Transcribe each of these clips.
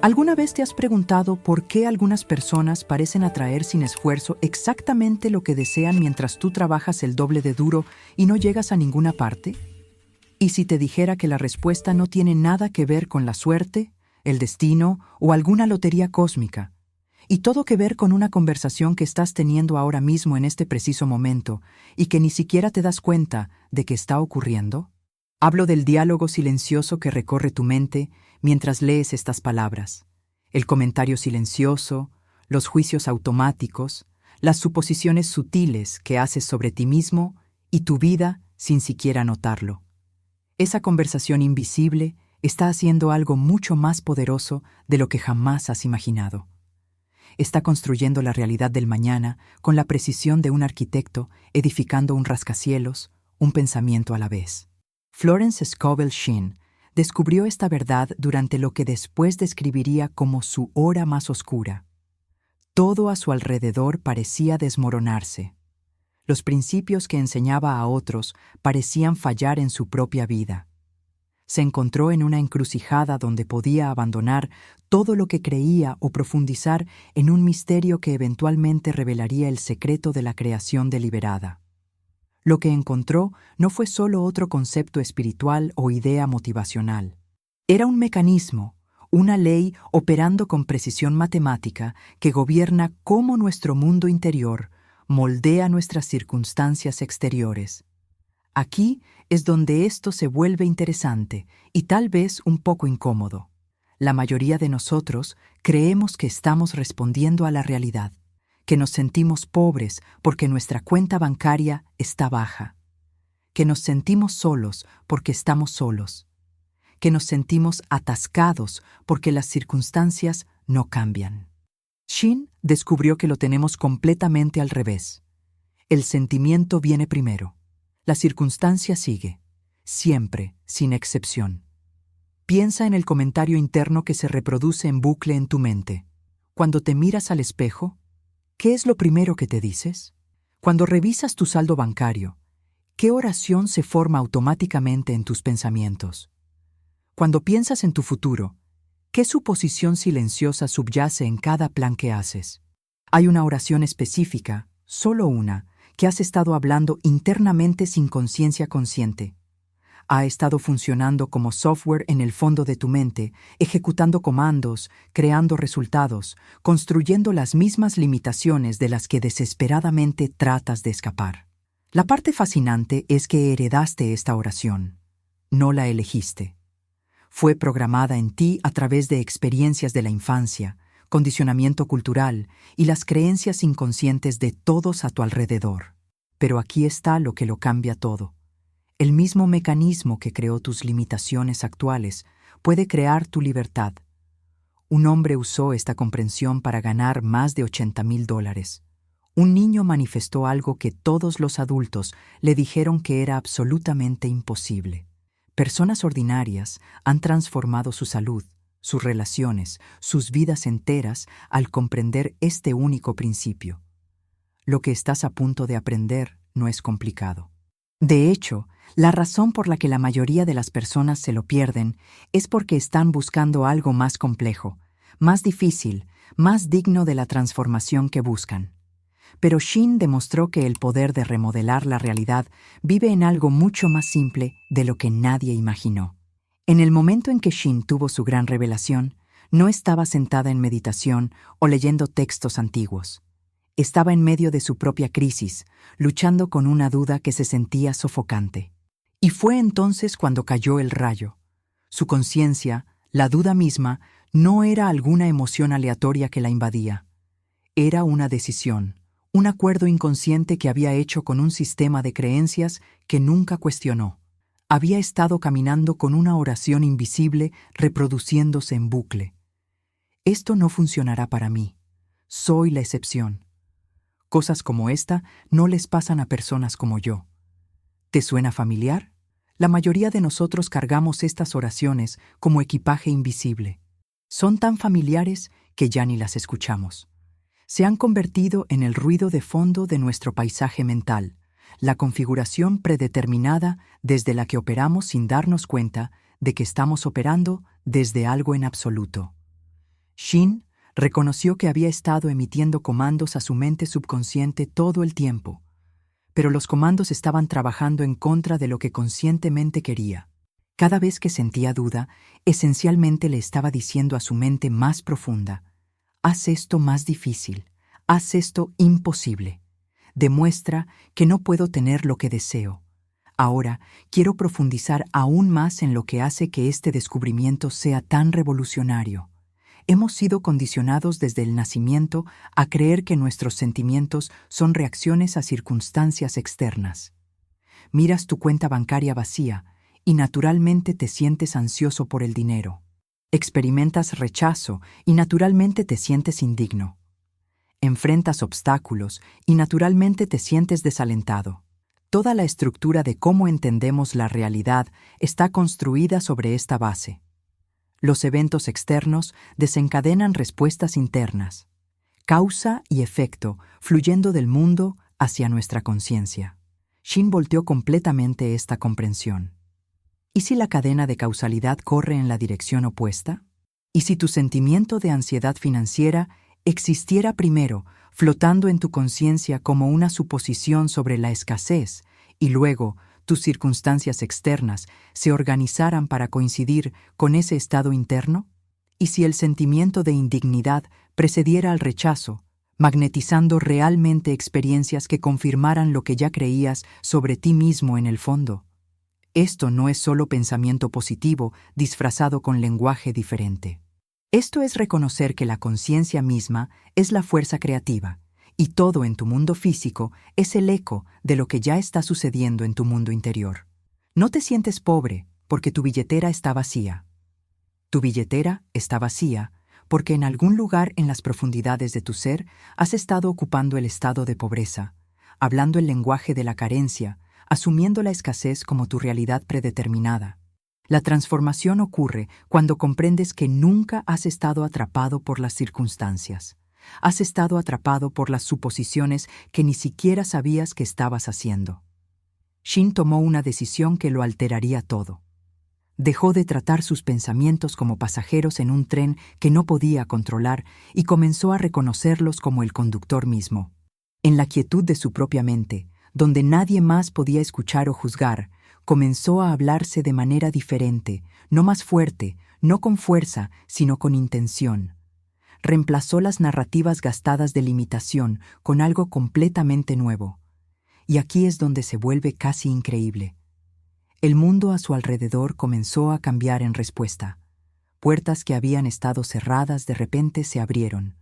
¿Alguna vez te has preguntado por qué algunas personas parecen atraer sin esfuerzo exactamente lo que desean mientras tú trabajas el doble de duro y no llegas a ninguna parte? ¿Y si te dijera que la respuesta no tiene nada que ver con la suerte, el destino o alguna lotería cósmica, y todo que ver con una conversación que estás teniendo ahora mismo en este preciso momento y que ni siquiera te das cuenta de que está ocurriendo? Hablo del diálogo silencioso que recorre tu mente mientras lees estas palabras, el comentario silencioso, los juicios automáticos, las suposiciones sutiles que haces sobre ti mismo y tu vida sin siquiera notarlo. Esa conversación invisible está haciendo algo mucho más poderoso de lo que jamás has imaginado. Está construyendo la realidad del mañana con la precisión de un arquitecto edificando un rascacielos, un pensamiento a la vez. Florence Scovel Shinn descubrió esta verdad durante lo que después describiría como su hora más oscura. Todo a su alrededor parecía desmoronarse. Los principios que enseñaba a otros parecían fallar en su propia vida. Se encontró en una encrucijada donde podía abandonar todo lo que creía o profundizar en un misterio que eventualmente revelaría el secreto de la creación deliberada. Lo que encontró no fue solo otro concepto espiritual o idea motivacional. Era un mecanismo, una ley operando con precisión matemática que gobierna cómo nuestro mundo interior moldea nuestras circunstancias exteriores. Aquí es donde esto se vuelve interesante y tal vez un poco incómodo. La mayoría de nosotros creemos que estamos respondiendo a la realidad, que nos sentimos pobres porque nuestra cuenta bancaria está baja, que nos sentimos solos porque estamos solos, que nos sentimos atascados porque las circunstancias no cambian. Shinn descubrió que lo tenemos completamente al revés. El sentimiento viene primero. La circunstancia sigue, siempre, sin excepción. Piensa en el comentario interno que se reproduce en bucle en tu mente. Cuando te miras al espejo, ¿qué es lo primero que te dices? Cuando revisas tu saldo bancario, ¿qué oración se forma automáticamente en tus pensamientos? Cuando piensas en tu futuro, ¿qué suposición silenciosa subyace en cada plan que haces? Hay una oración específica, solo una, que has estado hablando internamente sin conciencia consciente. Ha estado funcionando como software en el fondo de tu mente, ejecutando comandos, creando resultados, construyendo las mismas limitaciones de las que desesperadamente tratas de escapar. La parte fascinante es que heredaste esta oración. No la elegiste. Fue programada en ti a través de experiencias de la infancia, condicionamiento cultural y las creencias inconscientes de todos a tu alrededor. Pero aquí está lo que lo cambia todo. El mismo mecanismo que creó tus limitaciones actuales puede crear tu libertad. Un hombre usó esta comprensión para ganar más de $80,000. Un niño manifestó algo que todos los adultos le dijeron que era absolutamente imposible. Personas ordinarias han transformado su salud, sus relaciones, sus vidas enteras al comprender este único principio. Lo que estás a punto de aprender no es complicado. De hecho, la razón por la que la mayoría de las personas se lo pierden es porque están buscando algo más complejo, más difícil, más digno de la transformación que buscan. Pero Shinn demostró que el poder de remodelar la realidad vive en algo mucho más simple de lo que nadie imaginó. En el momento en que Shinn tuvo su gran revelación, no estaba sentada en meditación o leyendo textos antiguos. Estaba en medio de su propia crisis, luchando con una duda que se sentía sofocante. Y fue entonces cuando cayó el rayo. Su conciencia, la duda misma, no era alguna emoción aleatoria que la invadía. Era una decisión, un acuerdo inconsciente que había hecho con un sistema de creencias que nunca cuestionó. Había estado caminando con una oración invisible reproduciéndose en bucle. Esto no funcionará para mí. Soy la excepción. Cosas como esta no les pasan a personas como yo. ¿Te suena familiar? La mayoría de nosotros cargamos estas oraciones como equipaje invisible. Son tan familiares que ya ni las escuchamos. Se han convertido en el ruido de fondo de nuestro paisaje mental, la configuración predeterminada desde la que operamos sin darnos cuenta de que estamos operando desde algo en absoluto. Shin reconoció que había estado emitiendo comandos a su mente subconsciente todo el tiempo, pero los comandos estaban trabajando en contra de lo que conscientemente quería. Cada vez que sentía duda, esencialmente le estaba diciendo a su mente más profunda: haz esto más difícil, haz esto imposible. Demuestra que no puedo tener lo que deseo. Ahora quiero profundizar aún más en lo que hace que este descubrimiento sea tan revolucionario. Hemos sido condicionados desde el nacimiento a creer que nuestros sentimientos son reacciones a circunstancias externas. Miras tu cuenta bancaria vacía y naturalmente te sientes ansioso por el dinero. Experimentas rechazo y naturalmente te sientes indigno. Enfrentas obstáculos y naturalmente te sientes desalentado. Toda la estructura de cómo entendemos la realidad está construida sobre esta base. Los eventos externos desencadenan respuestas internas, causa y efecto fluyendo del mundo hacia nuestra conciencia. Shin volteó completamente esta comprensión. ¿Y si la cadena de causalidad corre en la dirección opuesta? ¿Y si tu sentimiento de ansiedad financiera existiera primero, flotando en tu conciencia como una suposición sobre la escasez, y luego tus circunstancias externas se organizaran para coincidir con ese estado interno? ¿Y si el sentimiento de indignidad precediera al rechazo, magnetizando realmente experiencias que confirmaran lo que ya creías sobre ti mismo en el fondo? Esto no es solo pensamiento positivo disfrazado con lenguaje diferente. Esto es reconocer que la conciencia misma es la fuerza creativa, y todo en tu mundo físico es el eco de lo que ya está sucediendo en tu mundo interior. No te sientes pobre porque tu billetera está vacía. Tu billetera está vacía porque en algún lugar en las profundidades de tu ser has estado ocupando el estado de pobreza, hablando el lenguaje de la carencia, asumiendo la escasez como tu realidad predeterminada. La transformación ocurre cuando comprendes que nunca has estado atrapado por las circunstancias. Has estado atrapado por las suposiciones que ni siquiera sabías que estabas haciendo. Shin tomó una decisión que lo alteraría todo. Dejó de tratar sus pensamientos como pasajeros en un tren que no podía controlar y comenzó a reconocerlos como el conductor mismo. En la quietud de su propia mente, donde nadie más podía escuchar o juzgar, comenzó a hablarse de manera diferente, no más fuerte, no con fuerza, sino con intención. Reemplazó las narrativas gastadas de limitación con algo completamente nuevo. Y aquí es donde se vuelve casi increíble. El mundo a su alrededor comenzó a cambiar en respuesta. Puertas que habían estado cerradas de repente se abrieron.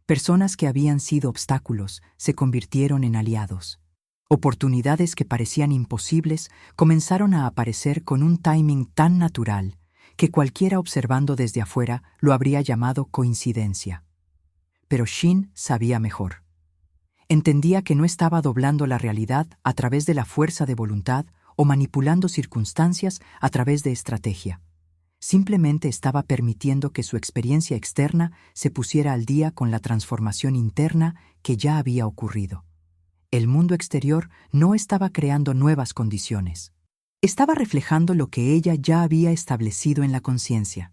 Personas que habían sido obstáculos se convirtieron en aliados. Oportunidades que parecían imposibles comenzaron a aparecer con un timing tan natural que cualquiera observando desde afuera lo habría llamado coincidencia. Pero Shin sabía mejor. Entendía que no estaba doblando la realidad a través de la fuerza de voluntad o manipulando circunstancias a través de estrategia. Simplemente estaba permitiendo que su experiencia externa se pusiera al día con la transformación interna que ya había ocurrido. El mundo exterior no estaba creando nuevas condiciones. Estaba reflejando lo que ella ya había establecido en la conciencia.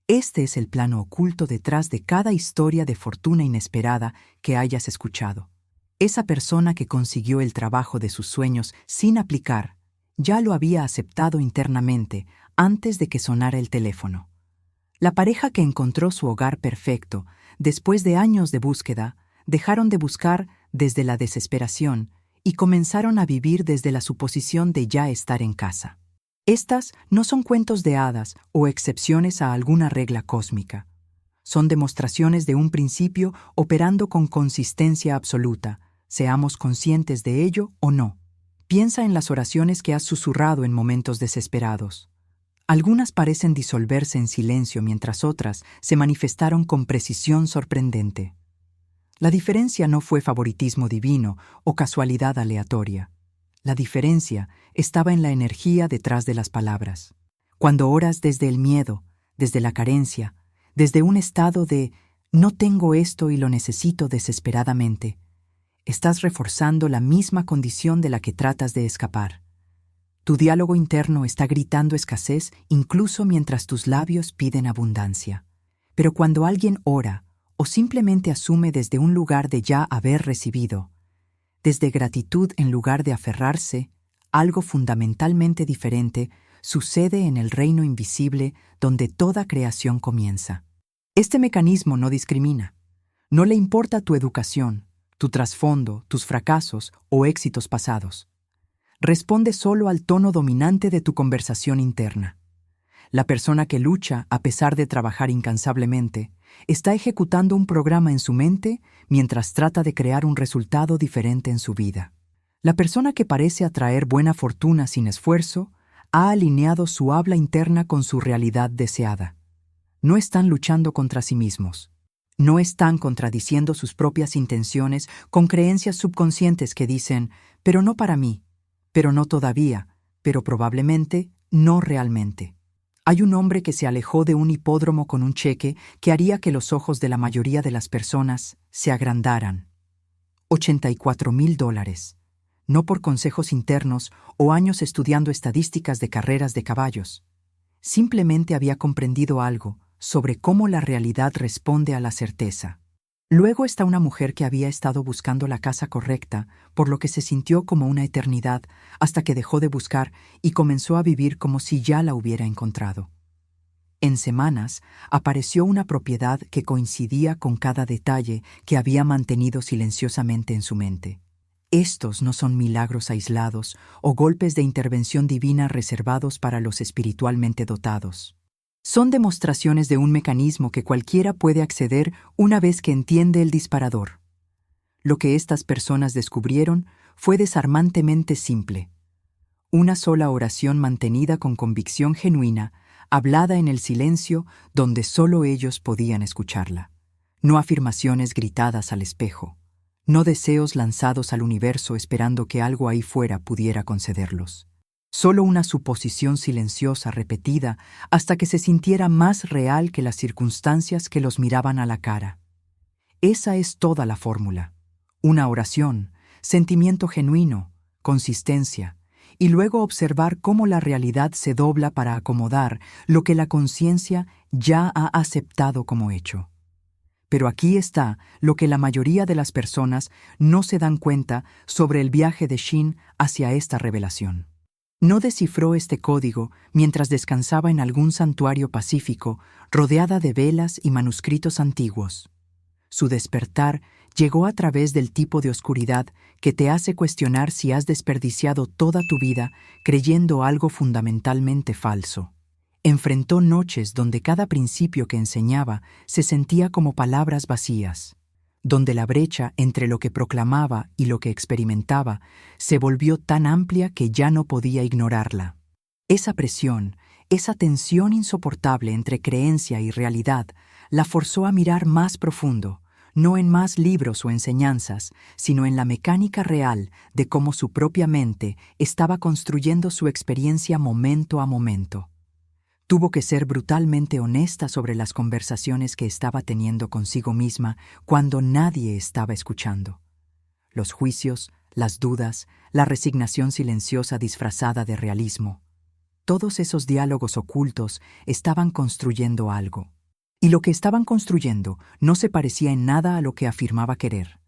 Este es el plano oculto detrás de cada historia de fortuna inesperada que hayas escuchado. Esa persona que consiguió el trabajo de sus sueños sin aplicar, ya lo había aceptado internamente antes de que sonara el teléfono. La pareja que encontró su hogar perfecto, después de años de búsqueda, dejaron de buscar desde la desesperación y comenzaron a vivir desde la suposición de ya estar en casa. Estas no son cuentos de hadas o excepciones a alguna regla cósmica. Son demostraciones de un principio operando con consistencia absoluta, seamos conscientes de ello o no. Piensa en las oraciones que has susurrado en momentos desesperados. Algunas parecen disolverse en silencio mientras otras se manifestaron con precisión sorprendente. La diferencia no fue favoritismo divino o casualidad aleatoria. La diferencia estaba en la energía detrás de las palabras. Cuando oras desde el miedo, desde la carencia, desde un estado de «no tengo esto y lo necesito desesperadamente», estás reforzando la misma condición de la que tratas de escapar. Tu diálogo interno está gritando escasez incluso mientras tus labios piden abundancia. Pero cuando alguien ora o simplemente asume desde un lugar de ya haber recibido, desde gratitud en lugar de aferrarse, algo fundamentalmente diferente sucede en el reino invisible donde toda creación comienza. Este mecanismo no discrimina. No le importa tu educación, tu trasfondo, tus fracasos o éxitos pasados. Responde solo al tono dominante de tu conversación interna. La persona que lucha, a pesar de trabajar incansablemente, está ejecutando un programa en su mente mientras trata de crear un resultado diferente en su vida. La persona que parece atraer buena fortuna sin esfuerzo ha alineado su habla interna con su realidad deseada. No están luchando contra sí mismos. No están contradiciendo sus propias intenciones con creencias subconscientes que dicen, pero no para mí, pero no todavía, pero probablemente, no realmente. Hay un hombre que se alejó de un hipódromo con un cheque que haría que los ojos de la mayoría de las personas se agrandaran. $84,000. No por consejos internos o años estudiando estadísticas de carreras de caballos. Simplemente había comprendido algo sobre cómo la realidad responde a la certeza. Luego está una mujer que había estado buscando la casa correcta, por lo que se sintió como una eternidad, hasta que dejó de buscar y comenzó a vivir como si ya la hubiera encontrado. En semanas, apareció una propiedad que coincidía con cada detalle que había mantenido silenciosamente en su mente. Estos no son milagros aislados o golpes de intervención divina reservados para los espiritualmente dotados. Son demostraciones de un mecanismo que cualquiera puede acceder una vez que entiende el disparador. Lo que estas personas descubrieron fue desarmantemente simple. Una sola oración mantenida con convicción genuina, hablada en el silencio donde solo ellos podían escucharla. No afirmaciones gritadas al espejo, no deseos lanzados al universo esperando que algo ahí fuera pudiera concederlos. Solo una suposición silenciosa repetida hasta que se sintiera más real que las circunstancias que los miraban a la cara. Esa es toda la fórmula. Una oración, sentimiento genuino, consistencia, y luego observar cómo la realidad se dobla para acomodar lo que la conciencia ya ha aceptado como hecho. Pero aquí está lo que la mayoría de las personas no se dan cuenta sobre el viaje de Shin hacia esta revelación. No descifró este código mientras descansaba en algún santuario pacífico, rodeada de velas y manuscritos antiguos. Su despertar llegó a través del tipo de oscuridad que te hace cuestionar si has desperdiciado toda tu vida creyendo algo fundamentalmente falso. Enfrentó noches donde cada principio que enseñaba se sentía como palabras vacías, donde la brecha entre lo que proclamaba y lo que experimentaba se volvió tan amplia que ya no podía ignorarla. Esa presión, esa tensión insoportable entre creencia y realidad, la forzó a mirar más profundo, no en más libros o enseñanzas, sino en la mecánica real de cómo su propia mente estaba construyendo su experiencia momento a momento. Tuvo que ser brutalmente honesta sobre las conversaciones que estaba teniendo consigo misma cuando nadie estaba escuchando. Los juicios, las dudas, la resignación silenciosa disfrazada de realismo. Todos esos diálogos ocultos estaban construyendo algo. Y lo que estaban construyendo no se parecía en nada a lo que afirmaba querer.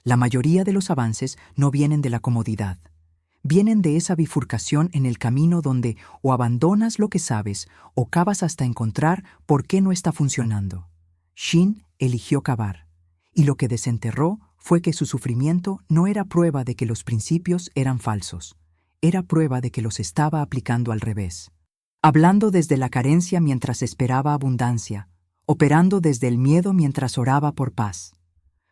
La mayoría de los avances no vienen de la comodidad. Vienen de esa bifurcación en el camino donde o abandonas lo que sabes o cavas hasta encontrar por qué no está funcionando. Shin eligió cavar, y lo que desenterró fue que su sufrimiento no era prueba de que los principios eran falsos, era prueba de que los estaba aplicando al revés. Hablando desde la carencia mientras esperaba abundancia, operando desde el miedo mientras oraba por paz.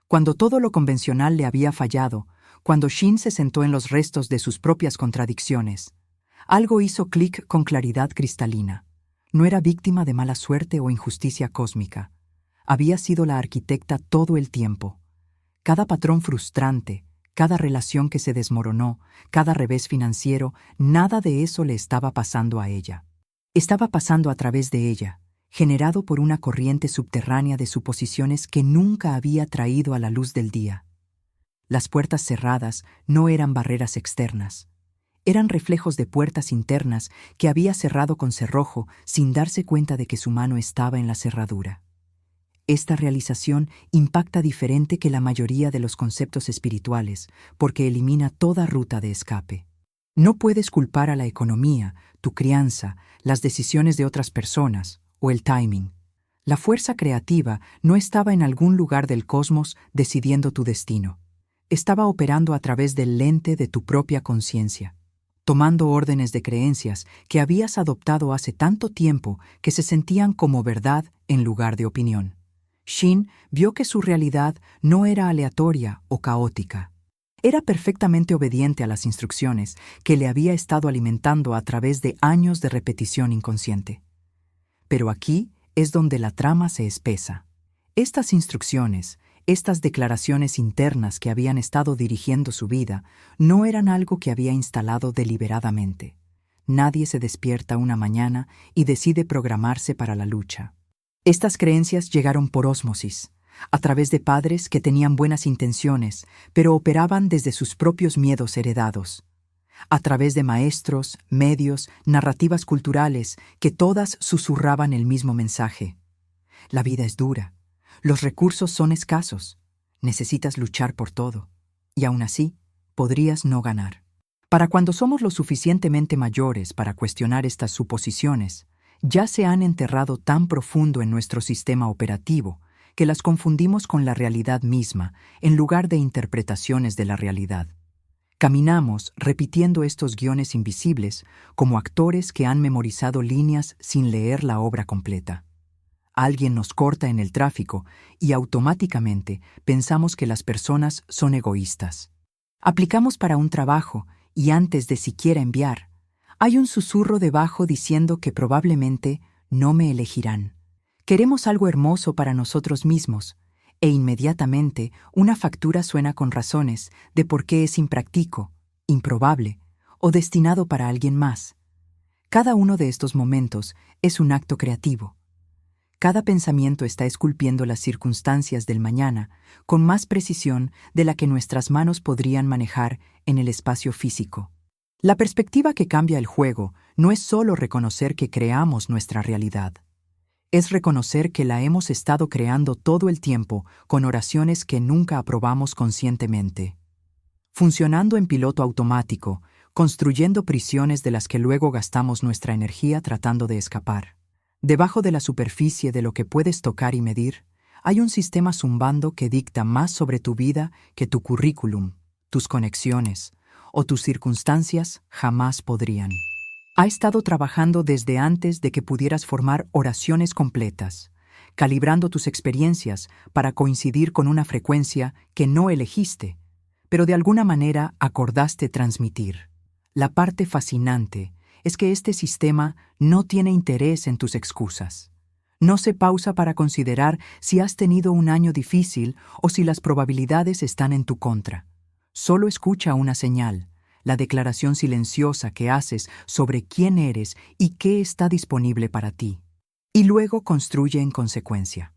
Cuando todo lo convencional le había fallado, cuando Shin se sentó en los restos de sus propias contradicciones, algo hizo clic con claridad cristalina. No era víctima de mala suerte o injusticia cósmica. Había sido la arquitecta todo el tiempo. Cada patrón frustrante, cada relación que se desmoronó, cada revés financiero, nada de eso le estaba pasando a ella. Estaba pasando a través de ella, generado por una corriente subterránea de suposiciones que nunca había traído a la luz del día. Las puertas cerradas no eran barreras externas. Eran reflejos de puertas internas que había cerrado con cerrojo sin darse cuenta de que su mano estaba en la cerradura. Esta realización impacta diferente que la mayoría de los conceptos espirituales porque elimina toda ruta de escape. No puedes culpar a la economía, tu crianza, las decisiones de otras personas o el timing. La fuerza creativa no estaba en algún lugar del cosmos decidiendo tu destino. Estaba operando a través del lente de tu propia conciencia, tomando órdenes de creencias que habías adoptado hace tanto tiempo que se sentían como verdad en lugar de opinión. Shin vio que su realidad no era aleatoria o caótica. Era perfectamente obediente a las instrucciones que le había estado alimentando a través de años de repetición inconsciente. Pero aquí es donde la trama se espesa. Estas instrucciones, estas declaraciones internas que habían estado dirigiendo su vida, no eran algo que había instalado deliberadamente. Nadie se despierta una mañana y decide programarse para la lucha. Estas creencias llegaron por ósmosis, a través de padres que tenían buenas intenciones, pero operaban desde sus propios miedos heredados. A través de maestros, medios, narrativas culturales que todas susurraban el mismo mensaje. La vida es dura, los recursos son escasos, necesitas luchar por todo, y aún así, podrías no ganar. Para cuando somos lo suficientemente mayores para cuestionar estas suposiciones, ya se han enterrado tan profundo en nuestro sistema operativo que las confundimos con la realidad misma en lugar de interpretaciones de la realidad. Caminamos repitiendo estos guiones invisibles como actores que han memorizado líneas sin leer la obra completa. Alguien nos corta en el tráfico y automáticamente pensamos que las personas son egoístas. Aplicamos para un trabajo y antes de siquiera enviar, hay un susurro debajo diciendo que probablemente no me elegirán. Queremos algo hermoso para nosotros mismos, e inmediatamente una factura suena con razones de por qué es impráctico, improbable o destinado para alguien más. Cada uno de estos momentos es un acto creativo. Cada pensamiento está esculpiendo las circunstancias del mañana con más precisión de la que nuestras manos podrían manejar en el espacio físico. La perspectiva que cambia el juego no es solo reconocer que creamos nuestra realidad. Es reconocer que la hemos estado creando todo el tiempo con oraciones que nunca aprobamos conscientemente. Funcionando en piloto automático, construyendo prisiones de las que luego gastamos nuestra energía tratando de escapar. Debajo de la superficie de lo que puedes tocar y medir, hay un sistema zumbando que dicta más sobre tu vida que tu currículum, tus conexiones o tus circunstancias jamás podrían. Ha estado trabajando desde antes de que pudieras formar oraciones completas, calibrando tus experiencias para coincidir con una frecuencia que no elegiste, pero de alguna manera acordaste transmitir. La parte fascinante es que este sistema no tiene interés en tus excusas. No se pausa para considerar si has tenido un año difícil o si las probabilidades están en tu contra. Solo escucha una señal, la declaración silenciosa que haces sobre quién eres y qué está disponible para ti. Y luego construye en consecuencia.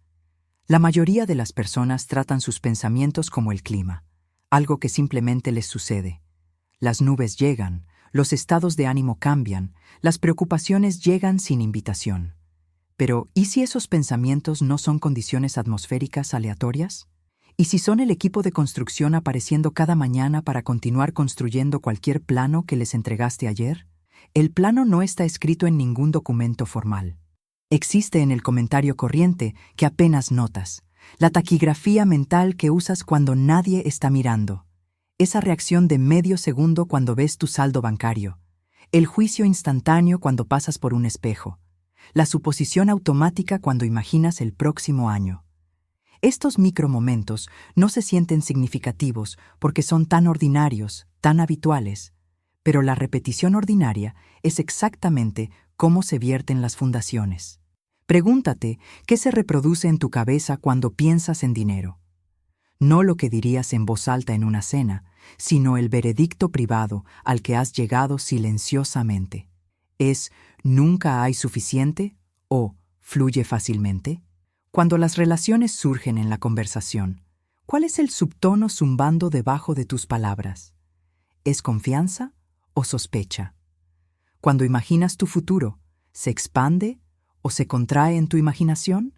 La mayoría de las personas tratan sus pensamientos como el clima, algo que simplemente les sucede. Las nubes llegan, los estados de ánimo cambian, las preocupaciones llegan sin invitación. Pero, ¿y si esos pensamientos no son condiciones atmosféricas aleatorias? ¿Y si son el equipo de construcción apareciendo cada mañana para continuar construyendo cualquier plano que les entregaste ayer? El plano no está escrito en ningún documento formal. Existe en el comentario corriente que apenas notas, la taquigrafía mental que usas cuando nadie está mirando, esa reacción de medio segundo cuando ves tu saldo bancario, el juicio instantáneo cuando pasas por un espejo, la suposición automática cuando imaginas el próximo año. Estos micromomentos no se sienten significativos porque son tan ordinarios, tan habituales, pero la repetición ordinaria es exactamente cómo se vierten las fundaciones. Pregúntate qué se reproduce en tu cabeza cuando piensas en dinero. No lo que dirías en voz alta en una cena, sino el veredicto privado al que has llegado silenciosamente. ¿Es nunca hay suficiente o fluye fácilmente? Cuando las relaciones surgen en la conversación, ¿cuál es el subtono zumbando debajo de tus palabras? ¿Es confianza o sospecha? Cuando imaginas tu futuro, ¿se expande o se contrae en tu imaginación?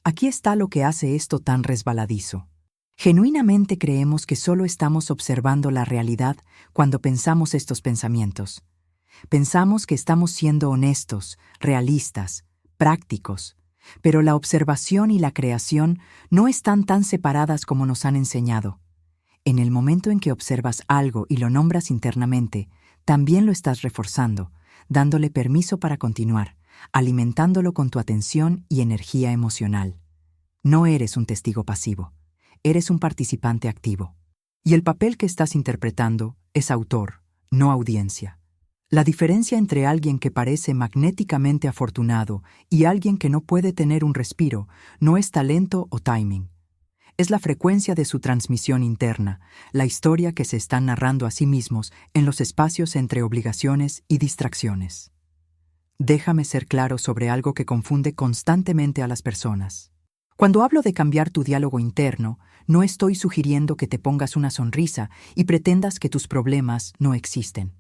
Aquí está lo que hace esto tan resbaladizo. Genuinamente creemos que solo estamos observando la realidad cuando pensamos estos pensamientos. Pensamos que estamos siendo honestos, realistas, prácticos, pero la observación y la creación no están tan separadas como nos han enseñado. En el momento en que observas algo y lo nombras internamente, también lo estás reforzando, dándole permiso para continuar, alimentándolo con tu atención y energía emocional. No eres un testigo pasivo, eres un participante activo. Y el papel que estás interpretando es autor, no audiencia. La diferencia entre alguien que parece magnéticamente afortunado y alguien que no puede tener un respiro no es talento o timing. Es la frecuencia de su transmisión interna, la historia que se están narrando a sí mismos en los espacios entre obligaciones y distracciones. Déjame ser claro sobre algo que confunde constantemente a las personas. Cuando hablo de cambiar tu diálogo interno, no estoy sugiriendo que te pongas una sonrisa y pretendas que tus problemas no existen.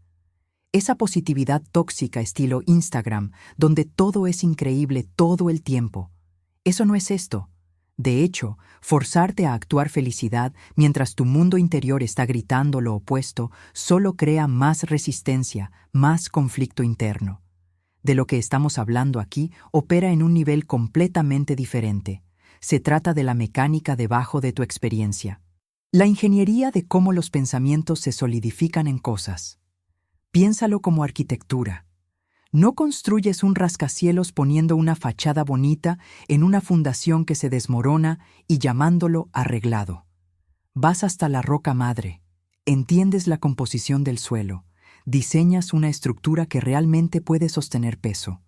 Esa positividad tóxica estilo Instagram, donde todo es increíble todo el tiempo, eso no es esto. De hecho, forzarte a actuar felicidad mientras tu mundo interior está gritando lo opuesto solo crea más resistencia, más conflicto interno. De lo que estamos hablando aquí opera en un nivel completamente diferente. Se trata de la mecánica debajo de tu experiencia. La ingeniería de cómo los pensamientos se solidifican en cosas. Piénsalo como arquitectura. No construyes un rascacielos poniendo una fachada bonita en una fundación que se desmorona y llamándolo arreglado. Vas hasta la roca madre, entiendes la composición del suelo, diseñas una estructura que realmente puede sostener peso.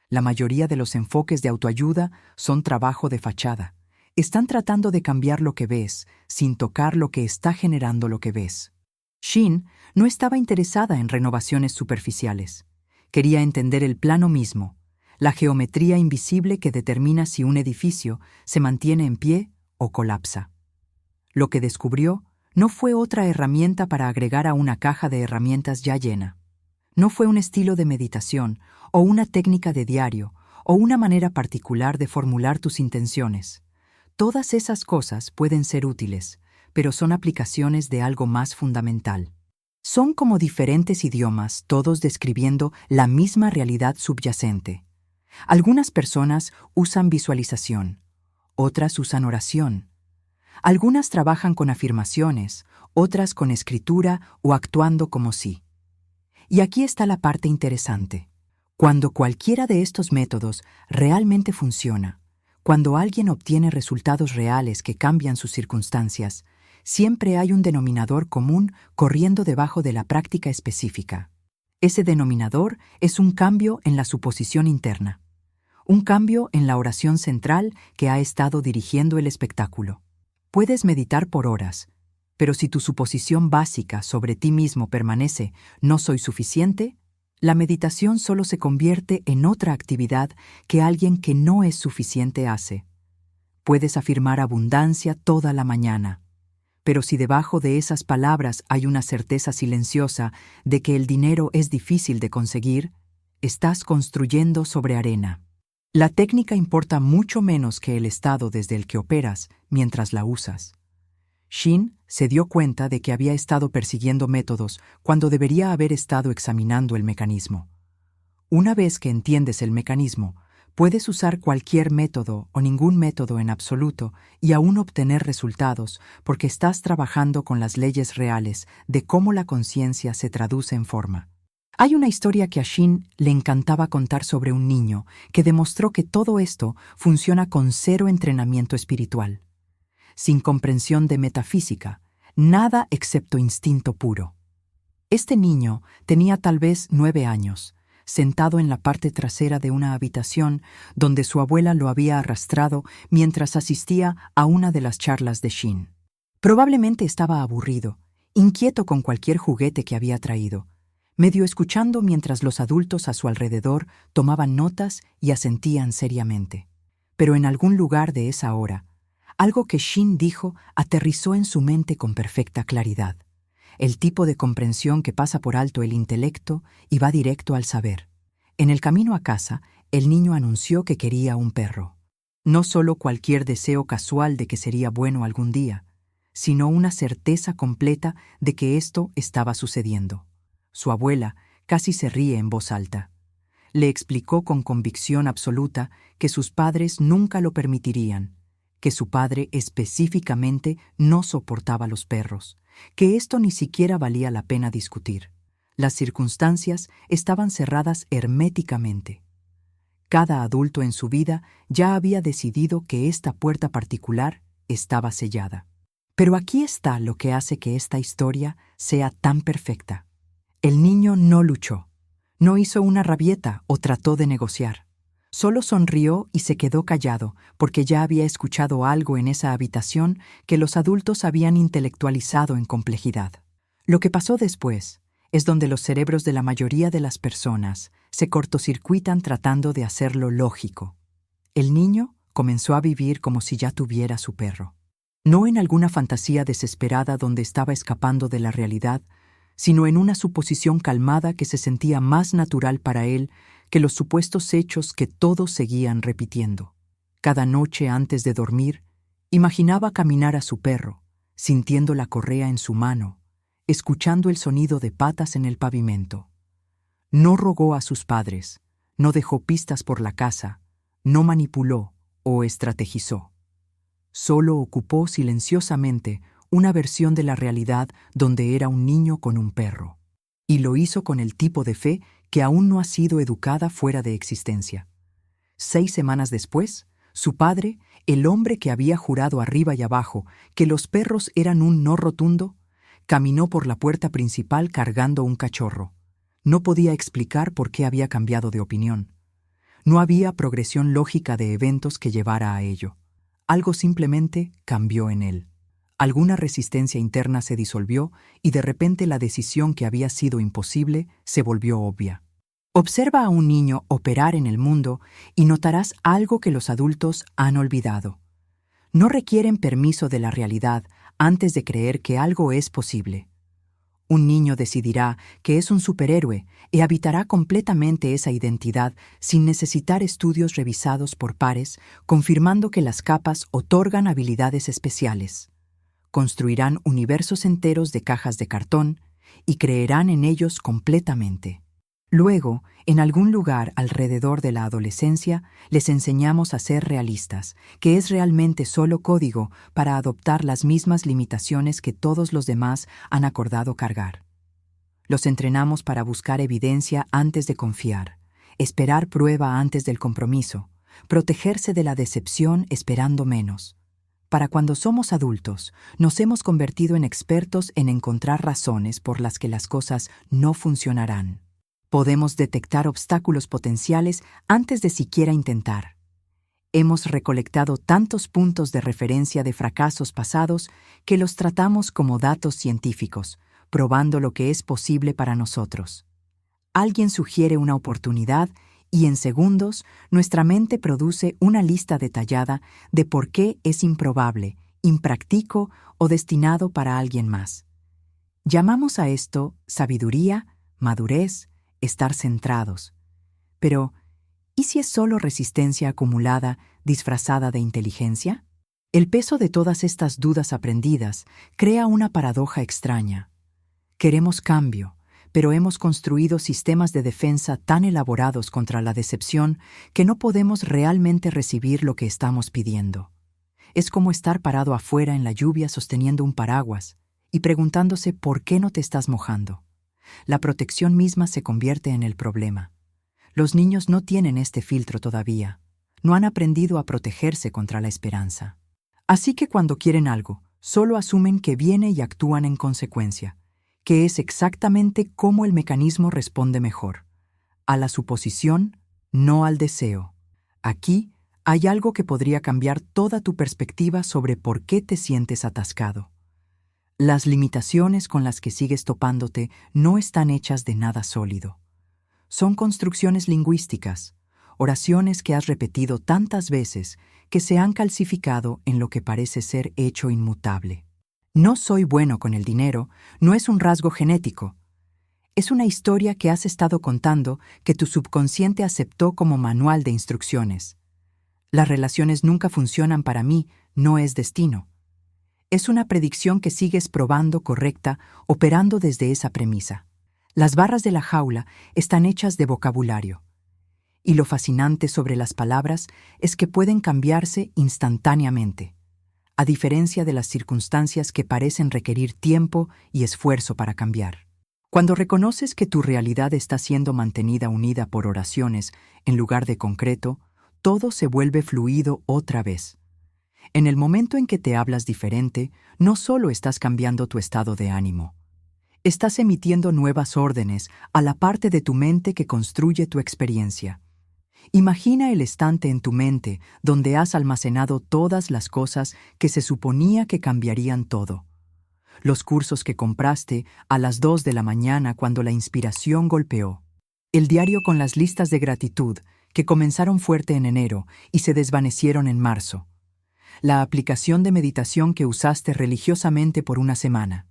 La mayoría de los enfoques de autoayuda son trabajo de fachada. Están tratando de cambiar lo que ves, sin tocar lo que está generando lo que ves. Shin no estaba interesada en renovaciones superficiales. Quería entender el plano mismo, la geometría invisible que determina si un edificio se mantiene en pie o colapsa. Lo que descubrió no fue otra herramienta para agregar a una caja de herramientas ya llena. No fue un estilo de meditación, o una técnica de diario, o una manera particular de formular tus intenciones. Todas esas cosas pueden ser útiles, pero son aplicaciones de algo más fundamental. Son como diferentes idiomas, todos describiendo la misma realidad subyacente. Algunas personas usan visualización, otras usan oración. Algunas trabajan con afirmaciones, otras con escritura o actuando como sí. Y aquí está la parte interesante. Cuando cualquiera de estos métodos realmente funciona, cuando alguien obtiene resultados reales que cambian sus circunstancias, siempre hay un denominador común corriendo debajo de la práctica específica. Ese denominador es un cambio en la suposición interna, un cambio en la oración central que ha estado dirigiendo el espectáculo. Puedes meditar por horas, pero si tu suposición básica sobre ti mismo permanece «no soy suficiente», la meditación solo se convierte en otra actividad que alguien que no es suficiente hace. Puedes afirmar abundancia toda la mañana, pero si debajo de esas palabras hay una certeza silenciosa de que el dinero es difícil de conseguir, estás construyendo sobre arena. La técnica importa mucho menos que el estado desde el que operas mientras la usas. Shin se dio cuenta de que había estado persiguiendo métodos cuando debería haber estado examinando el mecanismo. Una vez que entiendes el mecanismo, puedes usar cualquier método o ningún método en absoluto y aún obtener resultados porque estás trabajando con las leyes reales de cómo la conciencia se traduce en forma. Hay una historia que a Shin le encantaba contar sobre un niño que demostró que todo esto funciona con cero entrenamiento espiritual. Sin comprensión de metafísica, nada excepto instinto puro. Este niño tenía tal vez 9 años, sentado en la parte trasera de una habitación donde su abuela lo había arrastrado mientras asistía a una de las charlas de Shin. Probablemente estaba aburrido, inquieto con cualquier juguete que había traído, medio escuchando mientras los adultos a su alrededor tomaban notas y asentían seriamente. Pero en algún lugar de esa hora, algo que Shin dijo aterrizó en su mente con perfecta claridad. El tipo de comprensión que pasa por alto el intelecto y va directo al saber. En el camino a casa, el niño anunció que quería un perro. No solo cualquier deseo casual de que sería bueno algún día, sino una certeza completa de que esto estaba sucediendo. Su abuela casi se ríe en voz alta. Le explicó con convicción absoluta que sus padres nunca lo permitirían, que su padre específicamente no soportaba los perros, que esto ni siquiera valía la pena discutir. Las circunstancias estaban cerradas herméticamente. Cada adulto en su vida ya había decidido que esta puerta particular estaba sellada. Pero aquí está lo que hace que esta historia sea tan perfecta. El niño no luchó, no hizo una rabieta o trató de negociar. Solo sonrió y se quedó callado porque ya había escuchado algo en esa habitación que los adultos habían intelectualizado en complejidad. Lo que pasó después es donde los cerebros de la mayoría de las personas se cortocircuitan tratando de hacerlo lógico. El niño comenzó a vivir como si ya tuviera su perro. No en alguna fantasía desesperada donde estaba escapando de la realidad, sino en una suposición calmada que se sentía más natural para él que los supuestos hechos que todos seguían repitiendo. Cada noche antes de dormir, imaginaba caminar a su perro, sintiendo la correa en su mano, escuchando el sonido de patas en el pavimento. No rogó a sus padres, no dejó pistas por la casa, no manipuló o estrategizó. Solo ocupó silenciosamente una versión de la realidad donde era un niño con un perro. Y lo hizo con el tipo de fe que aún no ha sido educada fuera de existencia. 6 semanas después, su padre, el hombre que había jurado arriba y abajo que los perros eran un no rotundo, caminó por la puerta principal cargando un cachorro. No podía explicar por qué había cambiado de opinión. No había progresión lógica de eventos que llevara a ello. Algo simplemente cambió en él. Alguna resistencia interna se disolvió y de repente la decisión que había sido imposible se volvió obvia. Observa a un niño operar en el mundo y notarás algo que los adultos han olvidado. No requieren permiso de la realidad antes de creer que algo es posible. Un niño decidirá que es un superhéroe y habitará completamente esa identidad sin necesitar estudios revisados por pares, confirmando que las capas otorgan habilidades especiales. Construirán universos enteros de cajas de cartón y creerán en ellos completamente. Luego, en algún lugar alrededor de la adolescencia, les enseñamos a ser realistas, que es realmente solo código para adoptar las mismas limitaciones que todos los demás han acordado cargar. Los entrenamos para buscar evidencia antes de confiar, esperar prueba antes del compromiso, protegerse de la decepción esperando menos. Para cuando somos adultos, nos hemos convertido en expertos en encontrar razones por las que las cosas no funcionarán. Podemos detectar obstáculos potenciales antes de siquiera intentar. Hemos recolectado tantos puntos de referencia de fracasos pasados que los tratamos como datos científicos, probando lo que es posible para nosotros. Alguien sugiere una oportunidad y en segundos nuestra mente produce una lista detallada de por qué es improbable, impráctico o destinado para alguien más. Llamamos a esto sabiduría, madurez, estar centrados. Pero, ¿y si es solo resistencia acumulada disfrazada de inteligencia? El peso de todas estas dudas aprendidas crea una paradoja extraña. Queremos cambio, pero hemos construido sistemas de defensa tan elaborados contra la decepción que no podemos realmente recibir lo que estamos pidiendo. Es como estar parado afuera en la lluvia sosteniendo un paraguas y preguntándose por qué no te estás mojando. La protección misma se convierte en el problema. Los niños no tienen este filtro todavía. No han aprendido a protegerse contra la esperanza. Así que cuando quieren algo, solo asumen que viene y actúan en consecuencia, que es exactamente cómo el mecanismo responde mejor. A la suposición, no al deseo. Aquí hay algo que podría cambiar toda tu perspectiva sobre por qué te sientes atascado. Las limitaciones con las que sigues topándote no están hechas de nada sólido. Son construcciones lingüísticas, oraciones que has repetido tantas veces que se han calcificado en lo que parece ser hecho inmutable. No soy bueno con el dinero no es un rasgo genético. Es una historia que has estado contando que tu subconsciente aceptó como manual de instrucciones. Las relaciones nunca funcionan para mí, no es destino. Es una predicción que sigues probando correcta, operando desde esa premisa. Las barras de la jaula están hechas de vocabulario. Y lo fascinante sobre las palabras es que pueden cambiarse instantáneamente, a diferencia de las circunstancias que parecen requerir tiempo y esfuerzo para cambiar. Cuando reconoces que tu realidad está siendo mantenida unida por oraciones en lugar de concreto, todo se vuelve fluido otra vez. En el momento en que te hablas diferente, no solo estás cambiando tu estado de ánimo, estás emitiendo nuevas órdenes a la parte de tu mente que construye tu experiencia. Imagina el estante en tu mente donde has almacenado todas las cosas que se suponía que cambiarían todo. Los cursos que compraste a las 2 de la mañana cuando la inspiración golpeó. El diario con las listas de gratitud que comenzaron fuerte en enero y se desvanecieron en marzo. La aplicación de meditación que usaste religiosamente por una semana.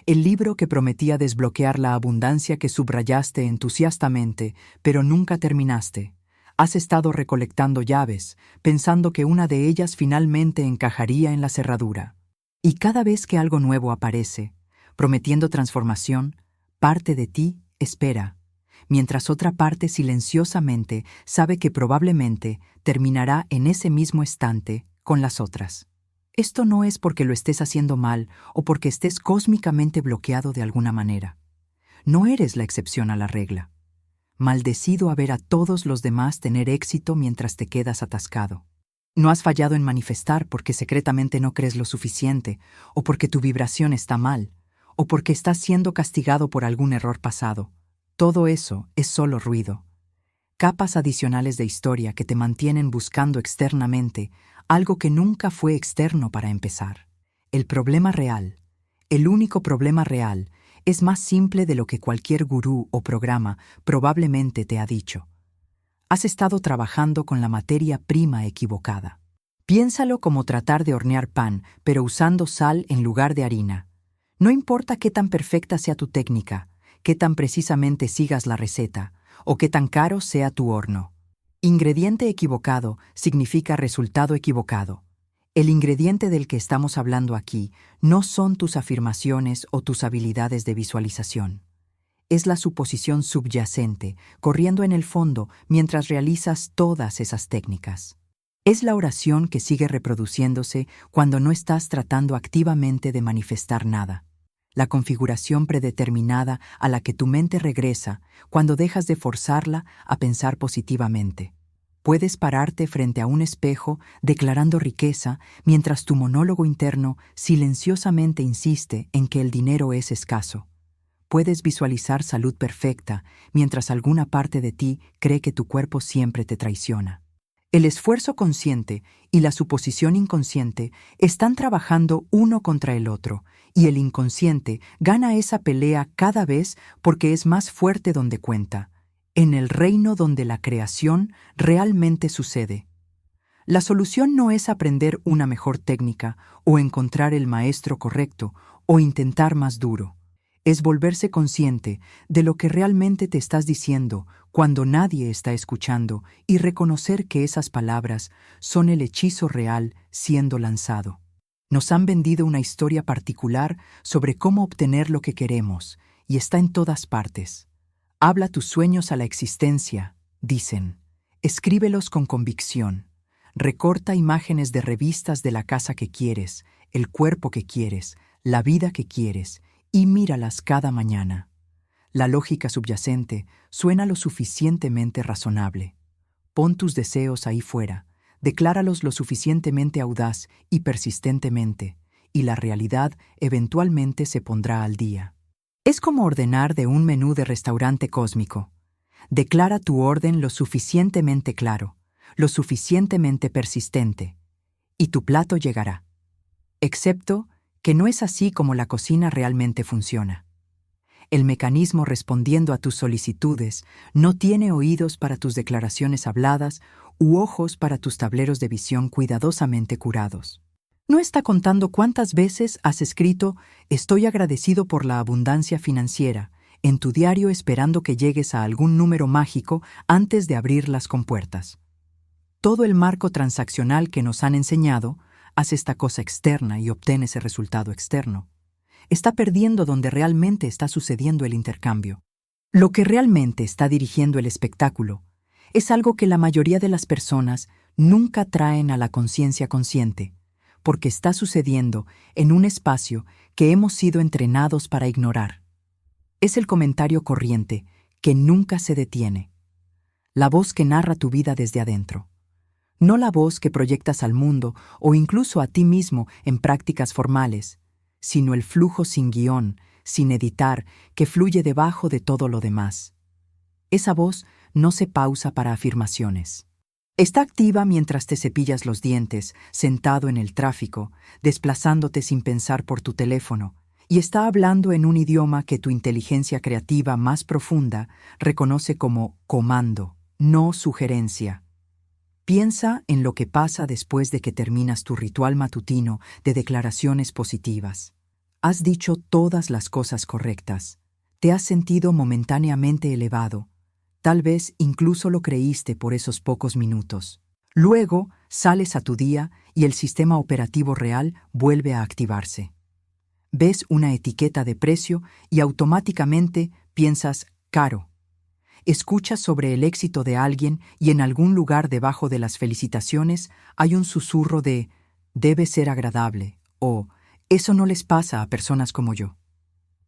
El libro que prometía desbloquear la abundancia que subrayaste entusiastamente, pero nunca terminaste. Has estado recolectando llaves, pensando que una de ellas finalmente encajaría en la cerradura. Y cada vez que algo nuevo aparece, prometiendo transformación, parte de ti espera, mientras otra parte silenciosamente sabe que probablemente terminará en ese mismo instante con las otras. Esto no es porque lo estés haciendo mal o porque estés cósmicamente bloqueado de alguna manera. No eres la excepción a la regla. Maldecido a ver a todos los demás tener éxito mientras te quedas atascado. No has fallado en manifestar porque secretamente no crees lo suficiente, o porque tu vibración está mal, o porque estás siendo castigado por algún error pasado. Todo eso es solo ruido. Capas adicionales de historia que te mantienen buscando externamente algo que nunca fue externo para empezar. El problema real, el único problema real, es más simple de lo que cualquier gurú o programa probablemente te ha dicho. Has estado trabajando con la materia prima equivocada. Piénsalo como tratar de hornear pan, pero usando sal en lugar de harina. No importa qué tan perfecta sea tu técnica, qué tan precisamente sigas la receta, o qué tan caro sea tu horno. Ingrediente equivocado significa resultado equivocado. El ingrediente del que estamos hablando aquí no son tus afirmaciones o tus habilidades de visualización. Es la suposición subyacente, corriendo en el fondo mientras realizas todas esas técnicas. Es la oración que sigue reproduciéndose cuando no estás tratando activamente de manifestar nada. La configuración predeterminada a la que tu mente regresa cuando dejas de forzarla a pensar positivamente. Puedes pararte frente a un espejo declarando riqueza mientras tu monólogo interno silenciosamente insiste en que el dinero es escaso. Puedes visualizar salud perfecta mientras alguna parte de ti cree que tu cuerpo siempre te traiciona. El esfuerzo consciente y la suposición inconsciente están trabajando uno contra el otro, y el inconsciente gana esa pelea cada vez porque es más fuerte donde cuenta, en el reino donde la creación realmente sucede. La solución no es aprender una mejor técnica o encontrar el maestro correcto o intentar más duro. Es volverse consciente de lo que realmente te estás diciendo cuando nadie está escuchando y reconocer que esas palabras son el hechizo real siendo lanzado. Nos han vendido una historia particular sobre cómo obtener lo que queremos y está en todas partes. Habla tus sueños a la existencia, dicen. Escríbelos con convicción. Recorta imágenes de revistas de la casa que quieres, el cuerpo que quieres, la vida que quieres, y míralas cada mañana. La lógica subyacente suena lo suficientemente razonable. Pon tus deseos ahí fuera, decláralos lo suficientemente audaz y persistentemente, y la realidad eventualmente se pondrá al día. Es como ordenar de un menú de restaurante cósmico. Declara tu orden lo suficientemente claro, lo suficientemente persistente, y tu plato llegará. Excepto que no es así como la cocina realmente funciona. El mecanismo respondiendo a tus solicitudes no tiene oídos para tus declaraciones habladas u ojos para tus tableros de visión cuidadosamente curados. No está contando cuántas veces has escrito «Estoy agradecido por la abundancia financiera» en tu diario esperando que llegues a algún número mágico antes de abrir las compuertas. Todo el marco transaccional que nos han enseñado hace esta cosa externa y obtiene ese resultado externo. Está perdiendo donde realmente está sucediendo el intercambio. Lo que realmente está dirigiendo el espectáculo es algo que la mayoría de las personas nunca traen a la conciencia consciente, porque está sucediendo en un espacio que hemos sido entrenados para ignorar. Es el comentario corriente que nunca se detiene. La voz que narra tu vida desde adentro. No la voz que proyectas al mundo o incluso a ti mismo en prácticas formales, sino el flujo sin guión, sin editar, que fluye debajo de todo lo demás. Esa voz no se pausa para afirmaciones. Está activa mientras te cepillas los dientes, sentado en el tráfico, desplazándote sin pensar por tu teléfono, y está hablando en un idioma que tu inteligencia creativa más profunda reconoce como comando, no sugerencia. Piensa en lo que pasa después de que terminas tu ritual matutino de declaraciones positivas. Has dicho todas las cosas correctas. Te has sentido momentáneamente elevado. Tal vez incluso lo creíste por esos pocos minutos. Luego sales a tu día y el sistema operativo real vuelve a activarse. Ves una etiqueta de precio y automáticamente piensas caro. Escuchas sobre el éxito de alguien y en algún lugar debajo de las felicitaciones hay un susurro de «debe ser agradable» o «eso no les pasa a personas como yo».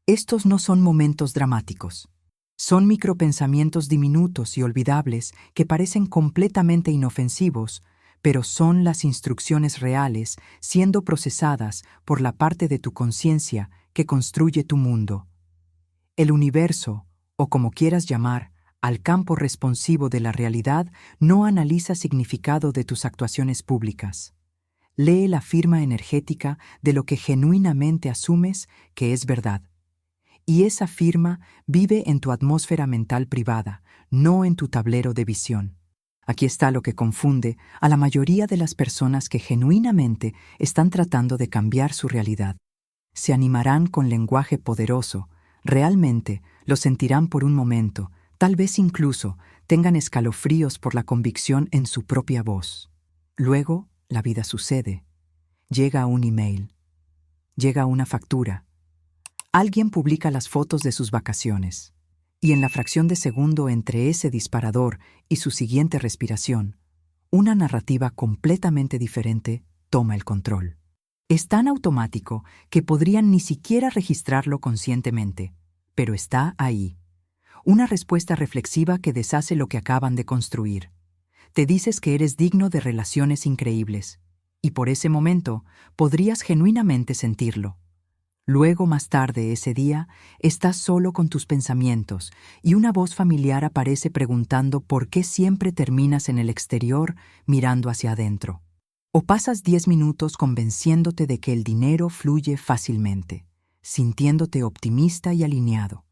Estos no son momentos dramáticos. Son micropensamientos diminutos y olvidables que parecen completamente inofensivos, pero son las instrucciones reales siendo procesadas por la parte de tu conciencia que construye tu mundo. El universo, o como quieras llamar, al campo responsivo de la realidad, no analiza significado de tus actuaciones públicas. Lee la firma energética de lo que genuinamente asumes que es verdad. Y esa firma vive en tu atmósfera mental privada, no en tu tablero de visión. Aquí está lo que confunde a la mayoría de las personas que genuinamente están tratando de cambiar su realidad. Se animarán con lenguaje poderoso, realmente lo sentirán por un momento, tal vez incluso tengan escalofríos por la convicción en su propia voz. Luego, la vida sucede. Llega un email. Llega una factura. Alguien publica las fotos de sus vacaciones. Y en la fracción de segundo entre ese disparador y su siguiente respiración, una narrativa completamente diferente toma el control. Es tan automático que podrían ni siquiera registrarlo conscientemente, pero está ahí. Una respuesta reflexiva que deshace lo que acaban de construir. Te dices que eres digno de relaciones increíbles, y por ese momento podrías genuinamente sentirlo. Luego, más tarde ese día, estás solo con tus pensamientos y una voz familiar aparece preguntando por qué siempre terminas en el exterior mirando hacia adentro. O pasas 10 minutos convenciéndote de que el dinero fluye fácilmente, sintiéndote optimista y alineado.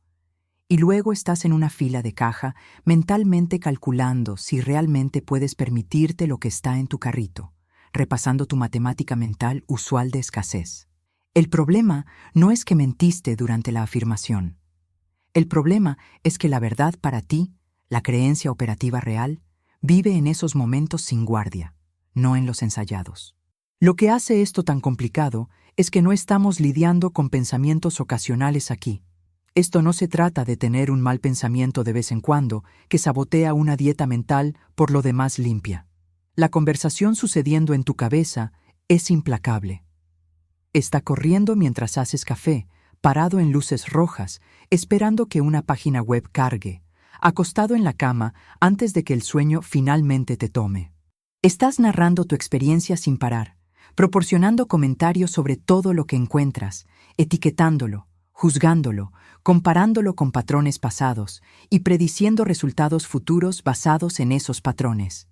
Y luego estás en una fila de caja mentalmente calculando si realmente puedes permitirte lo que está en tu carrito, repasando tu matemática mental usual de escasez. El problema no es que mentiste durante la afirmación. El problema es que la verdad para ti, la creencia operativa real, vive en esos momentos sin guardia, no en los ensayados. Lo que hace esto tan complicado es que no estamos lidiando con pensamientos ocasionales aquí. Esto no se trata de tener un mal pensamiento de vez en cuando que sabotea una dieta mental por lo demás limpia. La conversación sucediendo en tu cabeza es implacable. Está corriendo mientras haces café, parado en luces rojas, esperando que una página web cargue, acostado en la cama antes de que el sueño finalmente te tome. Estás narrando tu experiencia sin parar, proporcionando comentarios sobre todo lo que encuentras, etiquetándolo, juzgándolo, comparándolo con patrones pasados y prediciendo resultados futuros basados en esos patrones.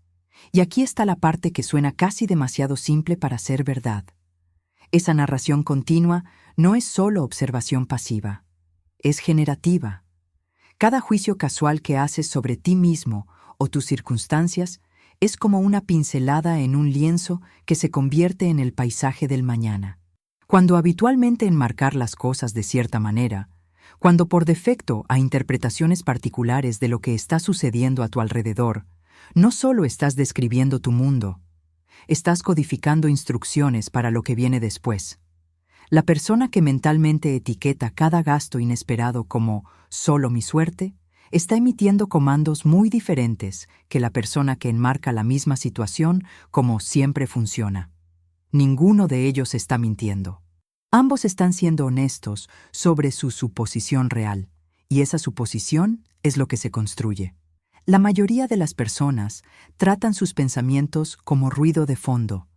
Y aquí está la parte que suena casi demasiado simple para ser verdad. Esa narración continua no es solo observación pasiva, es generativa. Cada juicio casual que haces sobre ti mismo o tus circunstancias es como una pincelada en un lienzo que se convierte en el paisaje del mañana. Cuando habitualmente enmarcar las cosas de cierta manera, cuando por defecto a interpretaciones particulares de lo que está sucediendo a tu alrededor, No solo estás describiendo tu mundo, estás codificando instrucciones para lo que viene después. La persona que mentalmente etiqueta cada gasto inesperado como «solo mi suerte» está emitiendo comandos muy diferentes que la persona que enmarca la misma situación como «siempre funciona». Ninguno de ellos está mintiendo. Ambos están siendo honestos sobre su suposición real, y esa suposición es lo que se construye. La mayoría de las personas tratan sus pensamientos como ruido de fondo,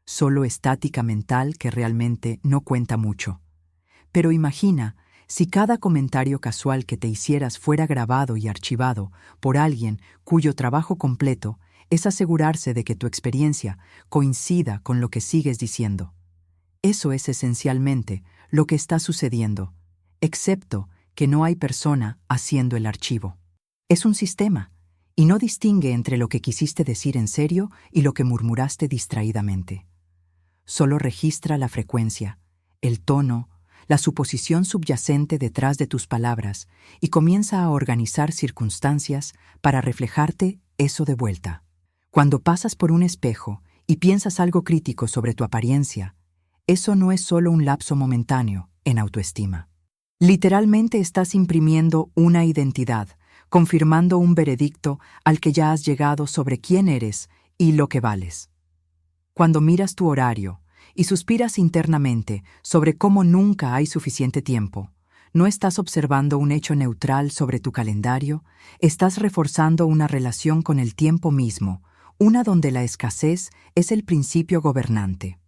solo estática mental que realmente no cuenta mucho. Pero imagina si cada comentario casual que te hicieras fuera grabado y archivado por alguien cuyo trabajo completo es asegurarse de que tu experiencia coincida con lo que sigues diciendo. Eso es esencialmente lo que está sucediendo, excepto que no hay persona haciendo el archivo. Es un sistema, y no distingue entre lo que quisiste decir en serio y lo que murmuraste distraídamente. Solo registra la frecuencia, el tono, la suposición subyacente detrás de tus palabras y comienza a organizar circunstancias para reflejarte eso de vuelta. Cuando pasas por un espejo y piensas algo crítico sobre tu apariencia, eso no es solo un lapso momentáneo en autoestima. Literalmente estás imprimiendo una identidad, confirmando un veredicto al que ya has llegado sobre quién eres y lo que vales. Cuando miras tu horario y suspiras internamente sobre cómo nunca hay suficiente tiempo, no estás observando un hecho neutral sobre tu calendario, estás reforzando una relación con el tiempo mismo, una donde la escasez es el principio gobernante.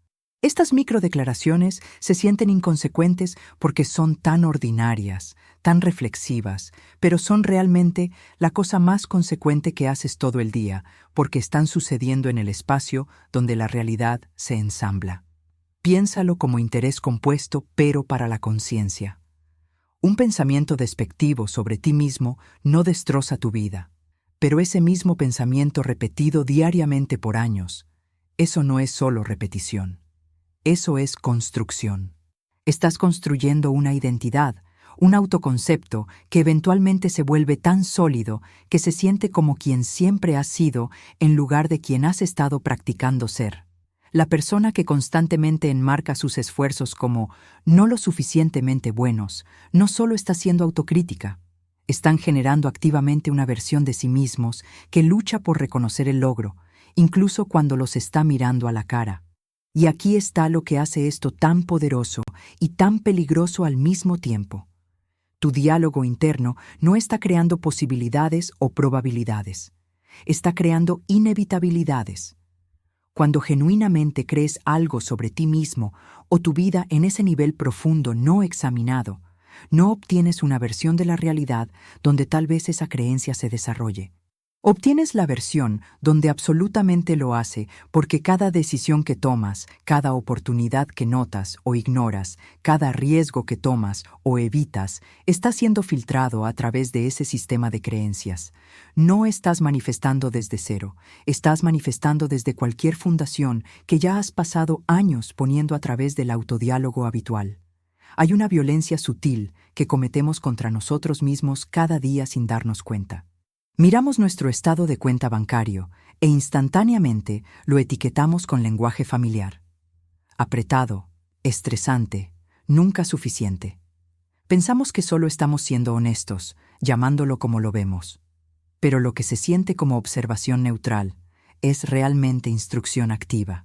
Estas microdeclaraciones se sienten inconsecuentes porque son tan ordinarias, tan reflexivas, pero son realmente la cosa más consecuente que haces todo el día, porque están sucediendo en el espacio donde la realidad se ensambla. Piénsalo como interés compuesto, pero para la conciencia. Un pensamiento despectivo sobre ti mismo no destroza tu vida, pero ese mismo pensamiento repetido diariamente por años, eso no es solo repetición. Eso es construcción. Estás construyendo una identidad, un autoconcepto que eventualmente se vuelve tan sólido que se siente como quien siempre has sido en lugar de quien has estado practicando ser. La persona que constantemente enmarca sus esfuerzos como no lo suficientemente buenos, no solo está siendo autocrítica, están generando activamente una versión de sí mismos que lucha por reconocer el logro, incluso cuando los está mirando a la cara. Y aquí está lo que hace esto tan poderoso y tan peligroso al mismo tiempo. Tu diálogo interno no está creando posibilidades o probabilidades. Está creando inevitabilidades. Cuando genuinamente crees algo sobre ti mismo o tu vida en ese nivel profundo no examinado, no obtienes una versión de la realidad donde tal vez esa creencia se desarrolle. Obtienes la versión donde absolutamente lo hace porque cada decisión que tomas, cada oportunidad que notas o ignoras, cada riesgo que tomas o evitas, está siendo filtrado a través de ese sistema de creencias. No estás manifestando desde cero, estás manifestando desde cualquier fundación que ya has pasado años poniendo a través del autodiálogo habitual. Hay una violencia sutil que cometemos contra nosotros mismos cada día sin darnos cuenta. Miramos nuestro estado de cuenta bancario e instantáneamente lo etiquetamos con lenguaje familiar. Apretado, estresante, nunca suficiente. Pensamos que solo estamos siendo honestos, llamándolo como lo vemos. Pero lo que se siente como observación neutral es realmente instrucción activa.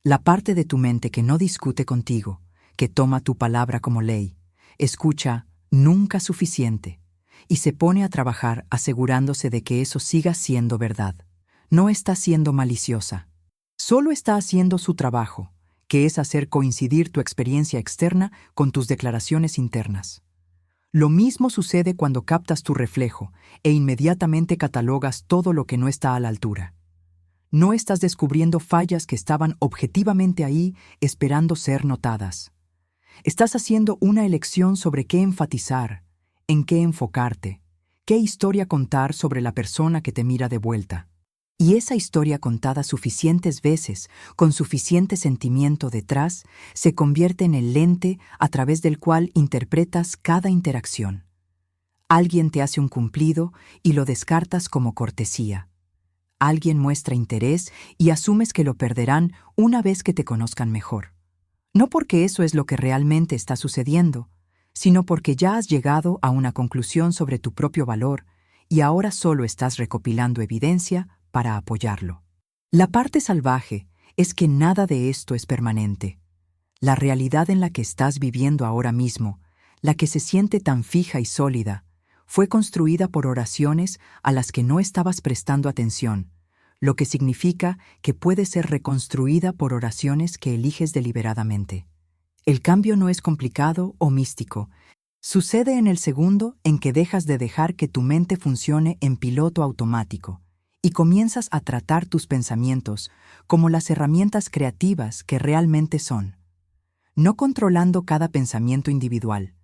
La parte de tu mente que no discute contigo, que toma tu palabra como ley, escucha nunca suficiente y se pone a trabajar asegurándose de que eso siga siendo verdad. No está siendo maliciosa. Solo está haciendo su trabajo, que es hacer coincidir tu experiencia externa con tus declaraciones internas. Lo mismo sucede cuando captas tu reflejo e inmediatamente catalogas todo lo que no está a la altura. No estás descubriendo fallas que estaban objetivamente ahí esperando ser notadas. Estás haciendo una elección sobre qué enfatizar, en qué enfocarte, qué historia contar sobre la persona que te mira de vuelta. Y esa historia contada suficientes veces, con suficiente sentimiento detrás, se convierte en el lente a través del cual interpretas cada interacción. Alguien te hace un cumplido y lo descartas como cortesía. Alguien muestra interés y asumes que lo perderán una vez que te conozcan mejor. No porque eso es lo que realmente está sucediendo, sino porque ya has llegado a una conclusión sobre tu propio valor y ahora solo estás recopilando evidencia para apoyarlo. La parte salvaje es que nada de esto es permanente. La realidad en la que estás viviendo ahora mismo, la que se siente tan fija y sólida, fue construida por oraciones a las que no estabas prestando atención, lo que significa que puede ser reconstruida por oraciones que eliges deliberadamente. El cambio no es complicado o místico. Sucede en el segundo en que dejas de dejar que tu mente funcione en piloto automático y comienzas a tratar tus pensamientos como las herramientas creativas que realmente son. No controlando cada pensamiento individual,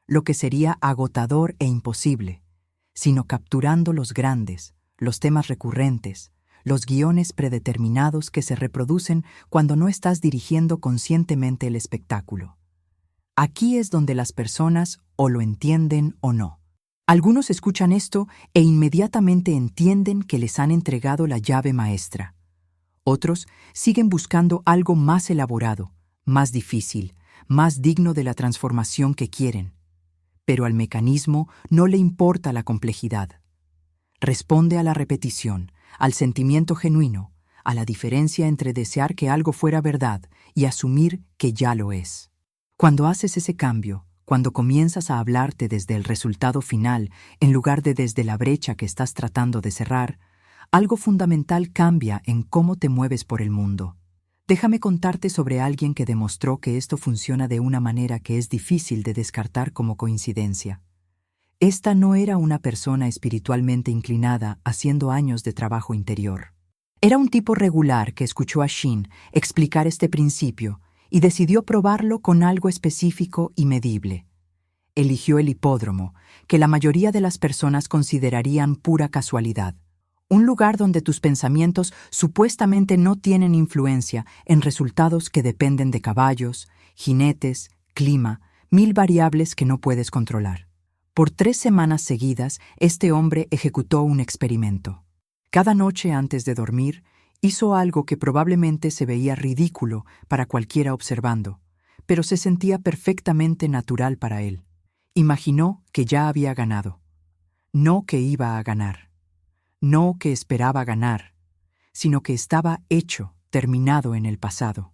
lo que sería agotador e imposible, sino capturando los grandes, los temas recurrentes, los guiones predeterminados que se reproducen cuando no estás dirigiendo conscientemente el espectáculo. Aquí es donde las personas o lo entienden o no. Algunos escuchan esto e inmediatamente entienden que les han entregado la llave maestra. Otros siguen buscando algo más elaborado, más difícil, más digno de la transformación que quieren. Pero al mecanismo no le importa la complejidad. Responde a la repetición, al sentimiento genuino, a la diferencia entre desear que algo fuera verdad y asumir que ya lo es. Cuando haces ese cambio, cuando comienzas a hablarte desde el resultado final en lugar de desde la brecha que estás tratando de cerrar, algo fundamental cambia en cómo te mueves por el mundo. Déjame contarte sobre alguien que demostró que esto funciona de una manera que es difícil de descartar como coincidencia. Esta no era una persona espiritualmente inclinada haciendo años de trabajo interior. Era un tipo regular que escuchó a Shin explicar este principio y decidió probarlo con algo específico y medible. Eligió el hipódromo, que la mayoría de las personas considerarían pura casualidad. Un lugar donde tus pensamientos supuestamente no tienen influencia en resultados que dependen de caballos, jinetes, clima, 1000 variables que no puedes controlar. Por 3 semanas seguidas, este hombre ejecutó un experimento. Cada noche antes de dormir, hizo algo que probablemente se veía ridículo para cualquiera observando, pero se sentía perfectamente natural para él. Imaginó que ya había ganado. No que iba a ganar. No que esperaba ganar, sino que estaba hecho, terminado en el pasado.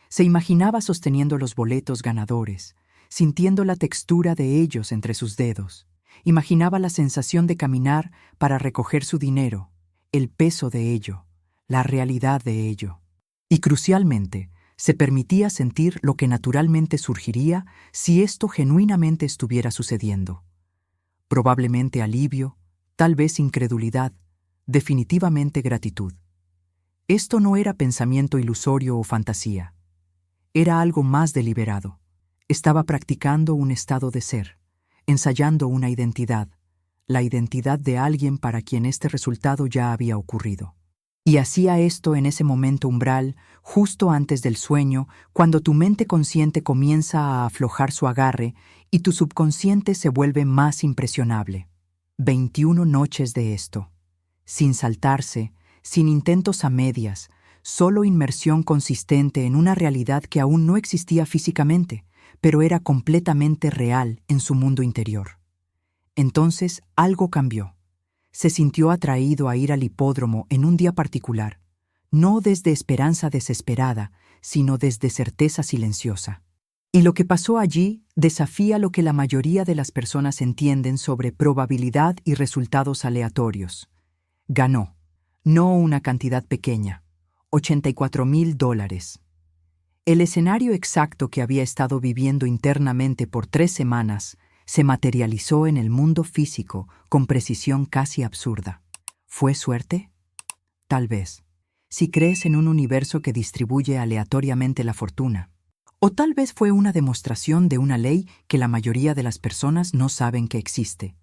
Se imaginaba sosteniendo los boletos ganadores, sintiendo la textura de ellos entre sus dedos. Imaginaba la sensación de caminar para recoger su dinero, el peso de ello, la realidad de ello. Y crucialmente, se permitía sentir lo que naturalmente surgiría si esto genuinamente estuviera sucediendo. Probablemente alivio, tal vez incredulidad, definitivamente gratitud. Esto no era pensamiento ilusorio o fantasía. Era algo más deliberado. Estaba practicando un estado de ser, ensayando una identidad, la identidad de alguien para quien este resultado ya había ocurrido. Y hacía esto en ese momento umbral, justo antes del sueño, cuando tu mente consciente comienza a aflojar su agarre y tu subconsciente se vuelve más impresionable. 21 noches de esto. Sin saltarse, sin intentos a medias, solo inmersión consistente en una realidad que aún no existía físicamente, pero era completamente real en su mundo interior. Entonces algo cambió. Se sintió atraído a ir al hipódromo en un día particular, no desde esperanza desesperada, sino desde certeza silenciosa. Y lo que pasó allí desafía lo que la mayoría de las personas entienden sobre probabilidad y resultados aleatorios. Ganó, no una cantidad pequeña, $84,000. El escenario exacto que había estado viviendo internamente por 3 semanas se materializó en el mundo físico con precisión casi absurda. ¿Fue suerte? Tal vez, si crees en un universo que distribuye aleatoriamente la fortuna. O tal vez fue una demostración de una ley que la mayoría de las personas no saben que existe.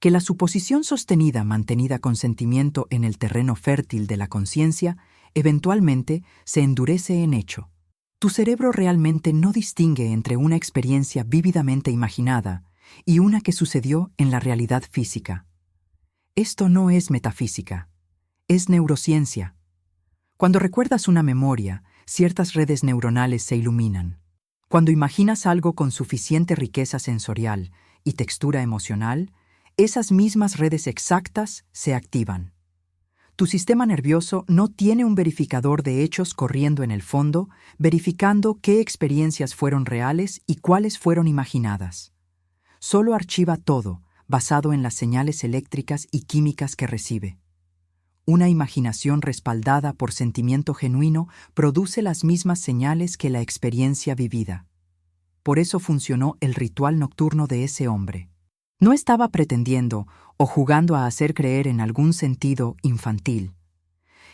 Que la suposición sostenida mantenida con sentimiento en el terreno fértil de la conciencia eventualmente se endurece en hecho. Tu cerebro realmente no distingue entre una experiencia vívidamente imaginada y una que sucedió en la realidad física. Esto no es metafísica. Es neurociencia. Cuando recuerdas una memoria, ciertas redes neuronales se iluminan. Cuando imaginas algo con suficiente riqueza sensorial y textura emocional, esas mismas redes exactas se activan. Tu sistema nervioso no tiene un verificador de hechos corriendo en el fondo, verificando qué experiencias fueron reales y cuáles fueron imaginadas. Solo archiva todo, basado en las señales eléctricas y químicas que recibe. Una imaginación respaldada por sentimiento genuino produce las mismas señales que la experiencia vivida. Por eso funcionó el ritual nocturno de ese hombre. No estaba pretendiendo o jugando a hacer creer en algún sentido infantil.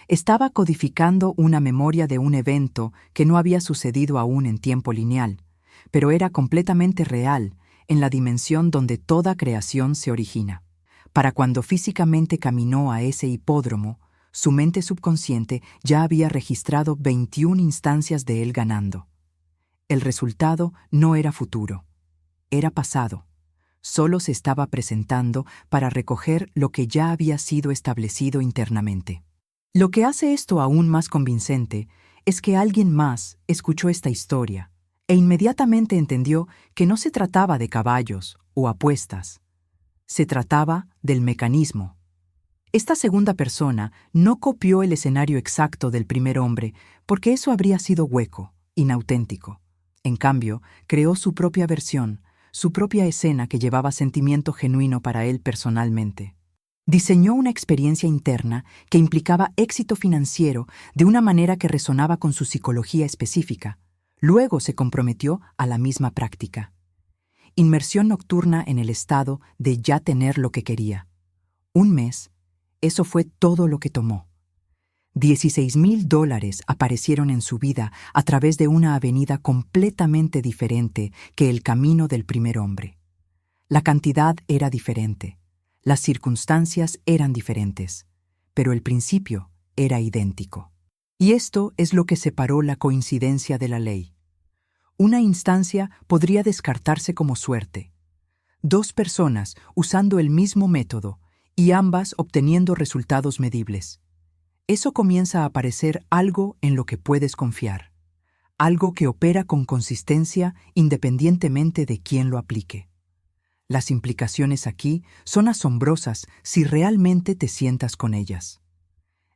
Estaba codificando una memoria de un evento que no había sucedido aún en tiempo lineal, pero era completamente real en la dimensión donde toda creación se origina. Para cuando físicamente caminó a ese hipódromo, su mente subconsciente ya había registrado 21 instancias de él ganando. El resultado no era futuro, era pasado. Solo se estaba presentando para recoger lo que ya había sido establecido internamente. Lo que hace esto aún más convincente es que alguien más escuchó esta historia e inmediatamente entendió que no se trataba de caballos o apuestas. Se trataba del mecanismo. Esta segunda persona no copió el escenario exacto del primer hombre porque eso habría sido hueco, inauténtico. En cambio, creó su propia versión, su propia escena que llevaba sentimiento genuino para él personalmente. Diseñó una experiencia interna que implicaba éxito financiero de una manera que resonaba con su psicología específica. Luego se comprometió a la misma práctica. Inmersión nocturna en el estado de ya tener lo que quería. Un mes, eso fue todo lo que tomó. $16,000 aparecieron en su vida a través de una avenida completamente diferente que el camino del primer hombre. La cantidad era diferente, las circunstancias eran diferentes, pero el principio era idéntico. Y esto es lo que separó la coincidencia de la ley. Una instancia podría descartarse como suerte. Dos personas usando el mismo método y ambas obteniendo resultados medibles. Eso comienza a parecer algo en lo que puedes confiar, algo que opera con consistencia independientemente de quién lo aplique. Las implicaciones aquí son asombrosas si realmente te sientas con ellas.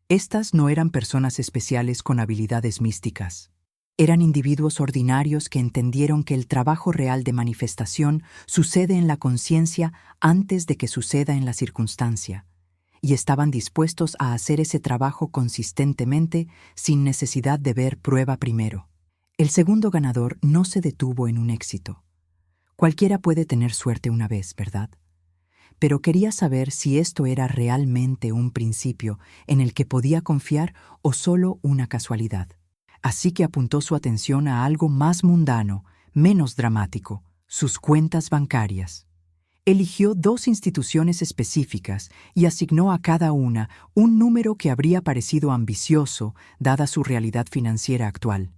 Estas no eran personas especiales con habilidades místicas. Eran individuos ordinarios que entendieron que el trabajo real de manifestación sucede en la conciencia antes de que suceda en la circunstancia, y estaban dispuestos a hacer ese trabajo consistentemente sin necesidad de ver prueba primero. El segundo ganador no se detuvo en un éxito. Cualquiera puede tener suerte una vez, ¿verdad? Pero quería saber si esto era realmente un principio en el que podía confiar o solo una casualidad. Así que apuntó su atención a algo más mundano, menos dramático, sus cuentas bancarias. Eligió 2 instituciones específicas y asignó a cada una un número que habría parecido ambicioso dada su realidad financiera actual.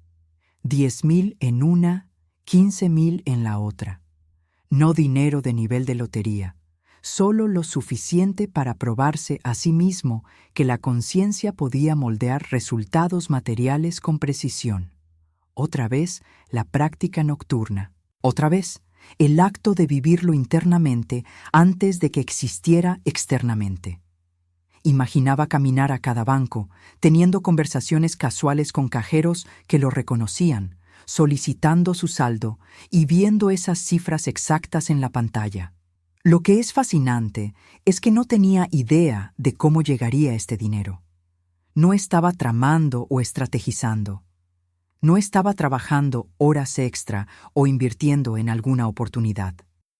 10,000 en una, 15,000 en la otra. No dinero de nivel de lotería, solo lo suficiente para probarse a sí mismo que la conciencia podía moldear resultados materiales con precisión. Otra vez, la práctica nocturna. Otra vez, el acto de vivirlo internamente antes de que existiera externamente. Imaginaba caminar a cada banco, teniendo conversaciones casuales con cajeros que lo reconocían, solicitando su saldo y viendo esas cifras exactas en la pantalla. Lo que es fascinante es que no tenía idea de cómo llegaría este dinero. No estaba tramando o estrategizando. No estaba trabajando horas extra o invirtiendo en alguna oportunidad.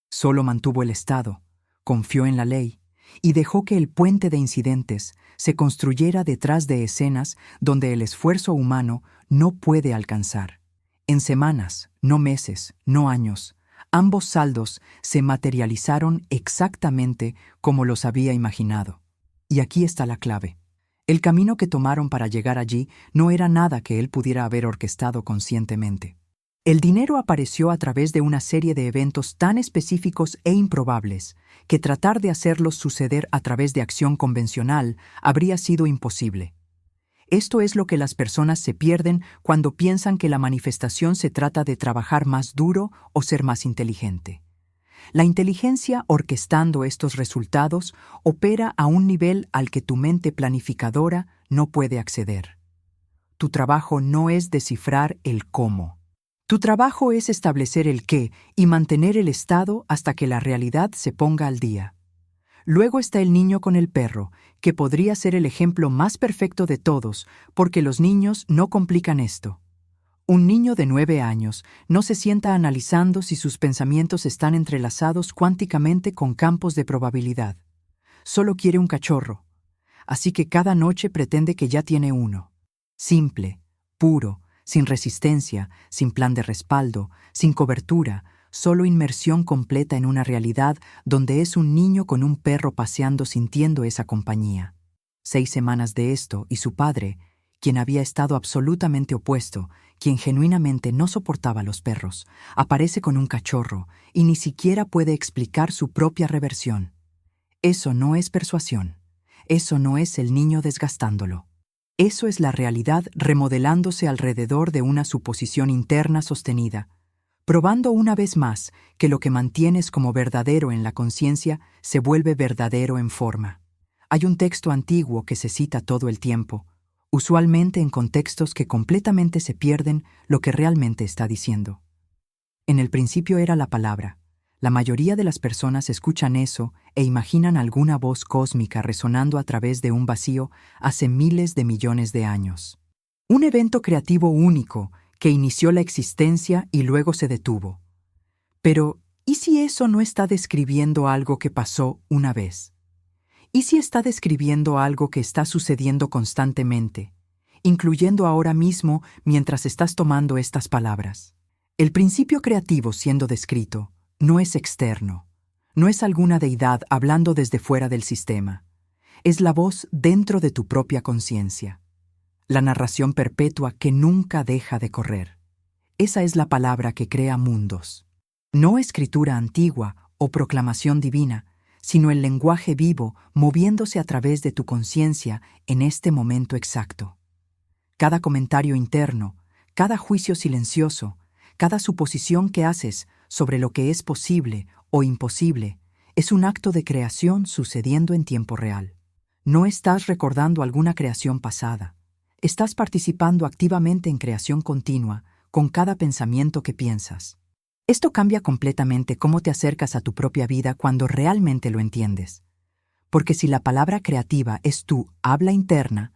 Solo mantuvo el estado, confió en la ley y dejó que el puente de incidentes se construyera detrás de escenas donde el esfuerzo humano no puede alcanzar. En semanas, no meses, no años, ambos saldos se materializaron exactamente como los había imaginado. Y aquí está la clave. El camino que tomaron para llegar allí no era nada que él pudiera haber orquestado conscientemente. El dinero apareció a través de una serie de eventos tan específicos e improbables que tratar de hacerlos suceder a través de acción convencional habría sido imposible. Esto es lo que las personas se pierden cuando piensan que la manifestación se trata de trabajar más duro o ser más inteligente. La inteligencia orquestando estos resultados opera a un nivel al que tu mente planificadora no puede acceder. Tu trabajo no es descifrar el cómo. Tu trabajo es establecer el qué y mantener el estado hasta que la realidad se ponga al día. Luego está el niño con el perro, que podría ser el ejemplo más perfecto de todos, porque los niños no complican esto. Un niño de 9 años no se sienta analizando si sus pensamientos están entrelazados cuánticamente con campos de probabilidad. Solo quiere un cachorro. Así que cada noche pretende que ya tiene uno. Simple, puro, sin resistencia, sin plan de respaldo, sin cobertura, solo inmersión completa en una realidad donde es un niño con un perro paseando sintiendo esa compañía. 6 semanas de esto y su padre, quien había estado absolutamente opuesto, quien genuinamente no soportaba los perros, aparece con un cachorro y ni siquiera puede explicar su propia reversión. Eso no es persuasión. Eso no es el niño desgastándolo. Eso es la realidad remodelándose alrededor de una suposición interna sostenida, probando una vez más que lo que mantienes como verdadero en la conciencia se vuelve verdadero en forma. Hay un texto antiguo que se cita todo el tiempo, usualmente en contextos que completamente se pierden lo que realmente está diciendo. En el principio era la palabra. La mayoría de las personas escuchan eso e imaginan alguna voz cósmica resonando a través de un vacío hace miles de millones de años. Un evento creativo único que inició la existencia y luego se detuvo. Pero, ¿y si eso no está describiendo algo que pasó una vez? ¿Y si está describiendo algo que está sucediendo constantemente, incluyendo ahora mismo mientras estás tomando estas palabras? El principio creativo siendo descrito no es externo, no es alguna deidad hablando desde fuera del sistema. Es la voz dentro de tu propia conciencia. La narración perpetua que nunca deja de correr. Esa es la palabra que crea mundos. No escritura antigua o proclamación divina, sino el lenguaje vivo moviéndose a través de tu conciencia en este momento exacto. Cada comentario interno, cada juicio silencioso, cada suposición que haces sobre lo que es posible o imposible, es un acto de creación sucediendo en tiempo real. No estás recordando alguna creación pasada. Estás participando activamente en creación continua con cada pensamiento que piensas. Esto cambia completamente cómo te acercas a tu propia vida cuando realmente lo entiendes. Porque si la palabra creativa es tu habla interna,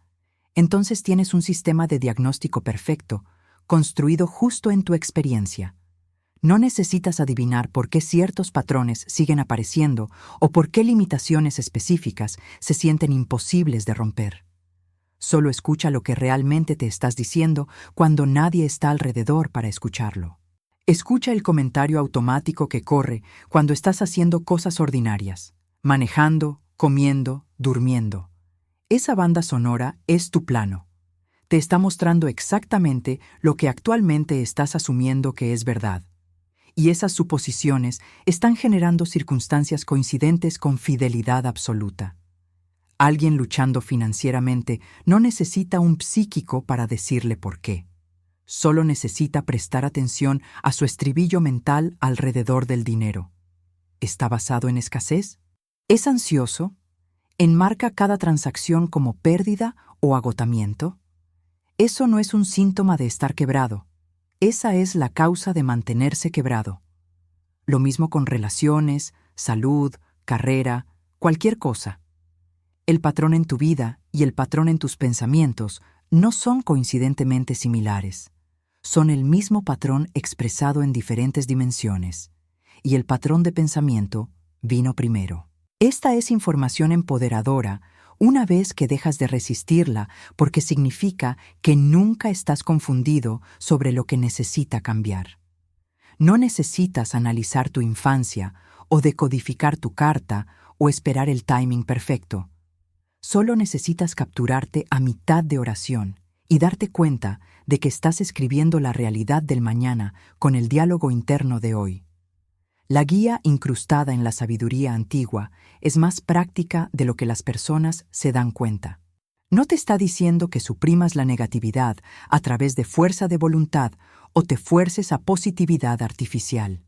entonces tienes un sistema de diagnóstico perfecto, construido justo en tu experiencia. No necesitas adivinar por qué ciertos patrones siguen apareciendo o por qué limitaciones específicas se sienten imposibles de romper. Solo escucha lo que realmente te estás diciendo cuando nadie está alrededor para escucharlo. Escucha el comentario automático que corre cuando estás haciendo cosas ordinarias, manejando, comiendo, durmiendo. Esa banda sonora es tu plano. Te está mostrando exactamente lo que actualmente estás asumiendo que es verdad. Y esas suposiciones están generando circunstancias coincidentes con fidelidad absoluta. Alguien luchando financieramente no necesita un psíquico para decirle por qué. Solo necesita prestar atención a su estribillo mental alrededor del dinero. ¿Está basado en escasez? ¿Es ansioso? ¿Enmarca cada transacción como pérdida o agotamiento? Eso no es un síntoma de estar quebrado. Esa es la causa de mantenerse quebrado. Lo mismo con relaciones, salud, carrera, cualquier cosa. El patrón en tu vida y el patrón en tus pensamientos no son coincidentemente similares. Son el mismo patrón expresado en diferentes dimensiones. Y el patrón de pensamiento vino primero. Esta es información empoderadora una vez que dejas de resistirla porque significa que nunca estás confundido sobre lo que necesita cambiar. No necesitas analizar tu infancia o decodificar tu carta o esperar el timing perfecto. Solo necesitas capturarte a mitad de oración y darte cuenta de que estás escribiendo la realidad del mañana con el diálogo interno de hoy. La guía incrustada en la sabiduría antigua es más práctica de lo que las personas se dan cuenta. No te está diciendo que suprimas la negatividad a través de fuerza de voluntad o te fuerces a positividad artificial.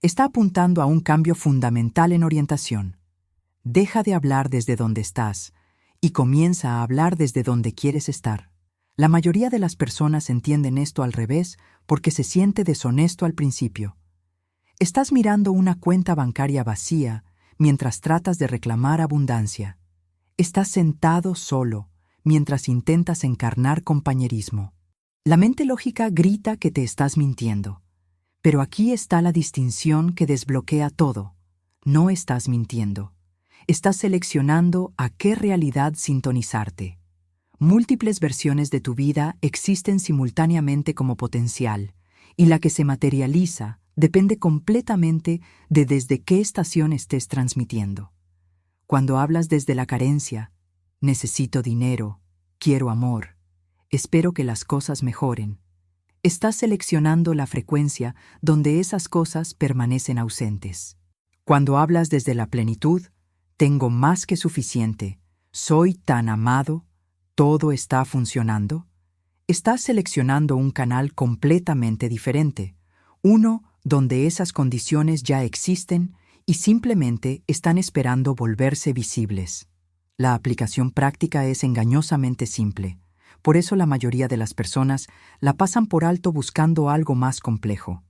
Está apuntando a un cambio fundamental en orientación. Deja de hablar desde donde estás y comienza a hablar desde donde quieres estar. La mayoría de las personas entienden esto al revés porque se siente deshonesto al principio. Estás mirando una cuenta bancaria vacía mientras tratas de reclamar abundancia. Estás sentado solo mientras intentas encarnar compañerismo. La mente lógica grita que te estás mintiendo. Pero aquí está la distinción que desbloquea todo. No estás mintiendo. Estás seleccionando a qué realidad sintonizarte. Múltiples versiones de tu vida existen simultáneamente como potencial, y la que se materializa depende completamente de desde qué estación estés transmitiendo. Cuando hablas desde la carencia, necesito dinero, quiero amor, espero que las cosas mejoren, estás seleccionando la frecuencia donde esas cosas permanecen ausentes. Cuando hablas desde la plenitud, tengo más que suficiente, soy tan amado, todo está funcionando, estás seleccionando un canal completamente diferente, uno donde esas condiciones ya existen y simplemente están esperando volverse visibles. La aplicación práctica es engañosamente simple. Por eso la mayoría de las personas la pasan por alto buscando algo más complejo.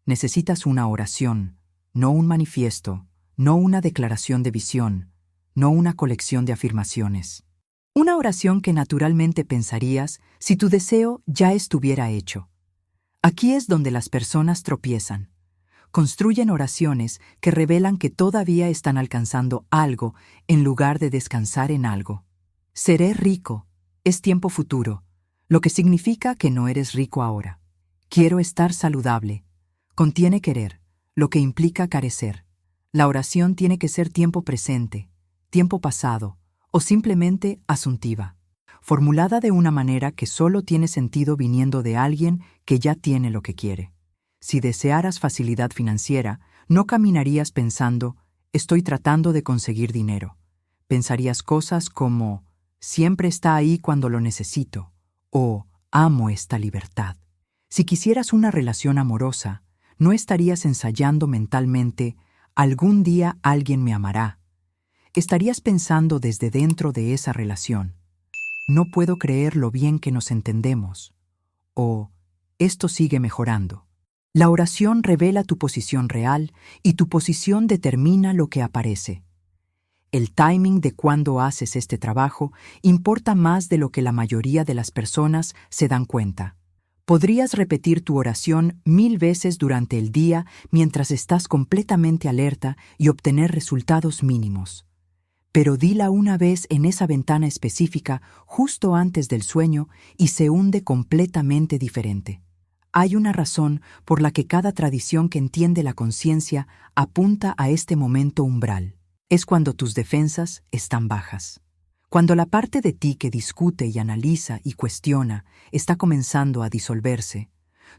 Necesitas una oración, no un manifiesto, no una declaración de visión, no una colección de afirmaciones. Una oración que naturalmente pensarías si tu deseo ya estuviera hecho. Aquí es donde las personas tropiezan. Construyen oraciones que revelan que todavía están alcanzando algo en lugar de descansar en algo. Seré rico. Es tiempo futuro, lo que significa que no eres rico ahora. Quiero estar saludable. Contiene querer, lo que implica carecer. La oración tiene que ser tiempo presente, tiempo pasado o simplemente asuntiva, formulada de una manera que solo tiene sentido viniendo de alguien que ya tiene lo que quiere. Si desearas facilidad financiera, no caminarías pensando, estoy tratando de conseguir dinero. Pensarías cosas como, siempre está ahí cuando lo necesito, o amo esta libertad. Si quisieras una relación amorosa, no estarías ensayando mentalmente, algún día alguien me amará. Estarías pensando desde dentro de esa relación, no puedo creer lo bien que nos entendemos, o esto sigue mejorando. La oración revela tu posición real y tu posición determina lo que aparece. El timing de cuando haces este trabajo importa más de lo que la mayoría de las personas se dan cuenta. Podrías repetir tu oración 1000 veces durante el día mientras estás completamente alerta y obtener resultados mínimos. Pero dila una vez en esa ventana específica justo antes del sueño y se hunde completamente diferente. Hay una razón por la que cada tradición que entiende la conciencia apunta a este momento umbral. Es cuando tus defensas están bajas. Cuando la parte de ti que discute y analiza y cuestiona está comenzando a disolverse,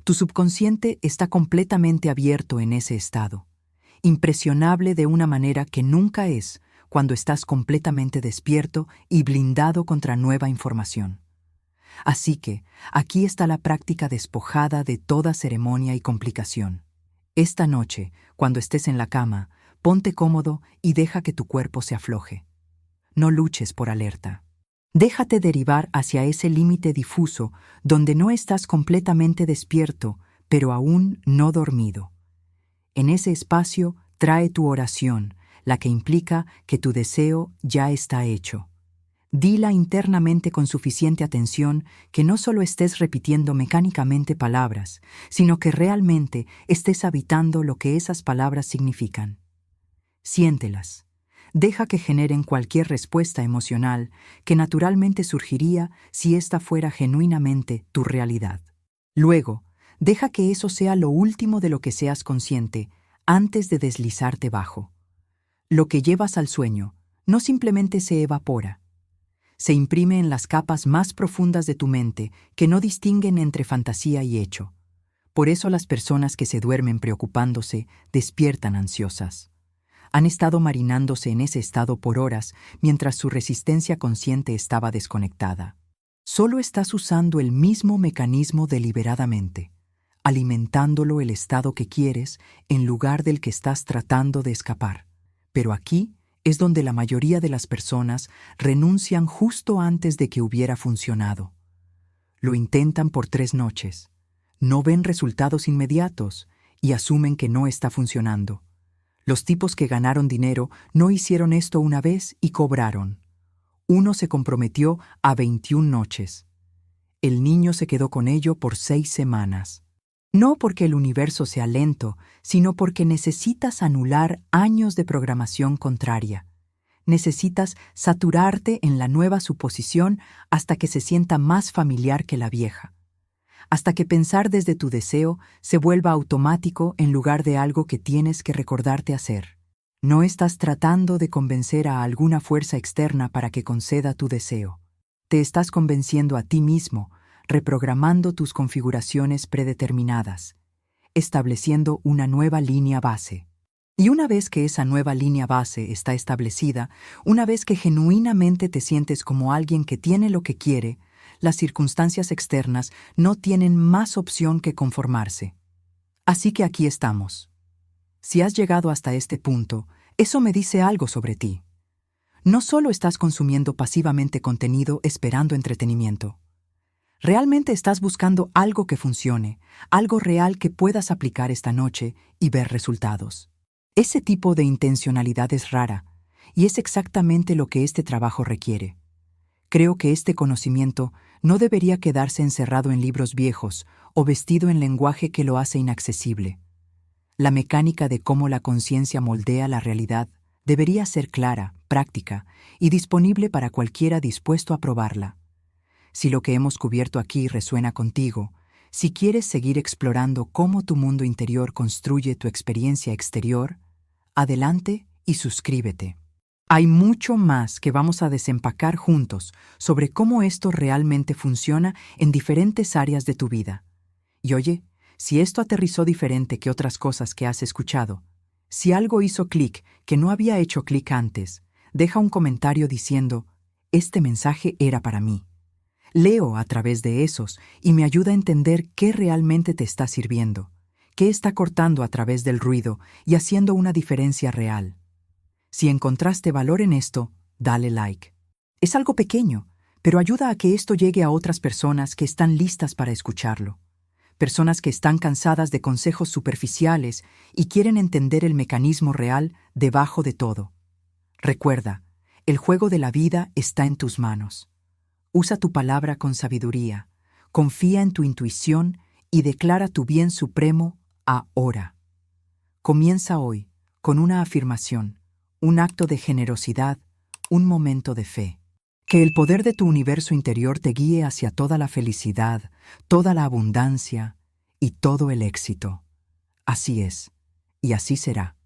tu subconsciente está completamente abierto en ese estado, impresionable de una manera que nunca es cuando estás completamente despierto y blindado contra nueva información. Así que, aquí está la práctica despojada de toda ceremonia y complicación. Esta noche, cuando estés en la cama, ponte cómodo y deja que tu cuerpo se afloje. No luches por alerta. Déjate derivar hacia ese límite difuso donde no estás completamente despierto, pero aún no dormido. En ese espacio, trae tu oración, la que implica que tu deseo ya está hecho. Dila internamente con suficiente atención que no solo estés repitiendo mecánicamente palabras, sino que realmente estés habitando lo que esas palabras significan. Siéntelas. Deja que generen cualquier respuesta emocional que naturalmente surgiría si esta fuera genuinamente tu realidad. Luego, deja que eso sea lo último de lo que seas consciente antes de deslizarte bajo. Lo que llevas al sueño no simplemente se evapora, Se imprime en las capas más profundas de tu mente que no distinguen entre fantasía y hecho. Por eso las personas que se duermen preocupándose despiertan ansiosas. Han estado marinándose en ese estado por horas mientras su resistencia consciente estaba desconectada. Solo estás usando el mismo mecanismo deliberadamente, alimentándolo el estado que quieres en lugar del que estás tratando de escapar. Pero aquí es donde la mayoría de las personas renuncian justo antes de que hubiera funcionado. Lo intentan por 3 noches, no ven resultados inmediatos y asumen que no está funcionando. Los tipos que ganaron dinero no hicieron esto una vez y cobraron. Uno se comprometió a 21 noches. El niño se quedó con ello por 6 semanas. No porque el universo sea lento, sino porque necesitas anular años de programación contraria. Necesitas saturarte en la nueva suposición hasta que se sienta más familiar que la vieja. Hasta que pensar desde tu deseo se vuelva automático en lugar de algo que tienes que recordarte hacer. No estás tratando de convencer a alguna fuerza externa para que conceda tu deseo. Te estás convenciendo a ti mismo, reprogramando tus configuraciones predeterminadas, estableciendo una nueva línea base. Y una vez que esa nueva línea base está establecida, una vez que genuinamente te sientes como alguien que tiene lo que quiere, las circunstancias externas no tienen más opción que conformarse. Así que aquí estamos. Si has llegado hasta este punto, eso me dice algo sobre ti. No solo estás consumiendo pasivamente contenido esperando entretenimiento. Realmente estás buscando algo que funcione, algo real que puedas aplicar esta noche y ver resultados. Ese tipo de intencionalidad es rara, y es exactamente lo que este trabajo requiere. Creo que este conocimiento no debería quedarse encerrado en libros viejos o vestido en lenguaje que lo hace inaccesible. La mecánica de cómo la conciencia moldea la realidad debería ser clara, práctica y disponible para cualquiera dispuesto a probarla. Si lo que hemos cubierto aquí resuena contigo, si quieres seguir explorando cómo tu mundo interior construye tu experiencia exterior, adelante y suscríbete. Hay mucho más que vamos a desempacar juntos sobre cómo esto realmente funciona en diferentes áreas de tu vida. Y oye, si esto aterrizó diferente que otras cosas que has escuchado, si algo hizo clic que no había hecho clic antes, deja un comentario diciendo, este mensaje era para mí. Leo a través de esos y me ayuda a entender qué realmente te está sirviendo, qué está cortando a través del ruido y haciendo una diferencia real. Si encontraste valor en esto, dale like. Es algo pequeño, pero ayuda a que esto llegue a otras personas que están listas para escucharlo. Personas que están cansadas de consejos superficiales y quieren entender el mecanismo real debajo de todo. Recuerda, el juego de la vida está en tus manos. Usa tu palabra con sabiduría, confía en tu intuición y declara tu bien supremo ahora. Comienza hoy con una afirmación, un acto de generosidad, un momento de fe. Que el poder de tu universo interior te guíe hacia toda la felicidad, toda la abundancia y todo el éxito. Así es, y así será.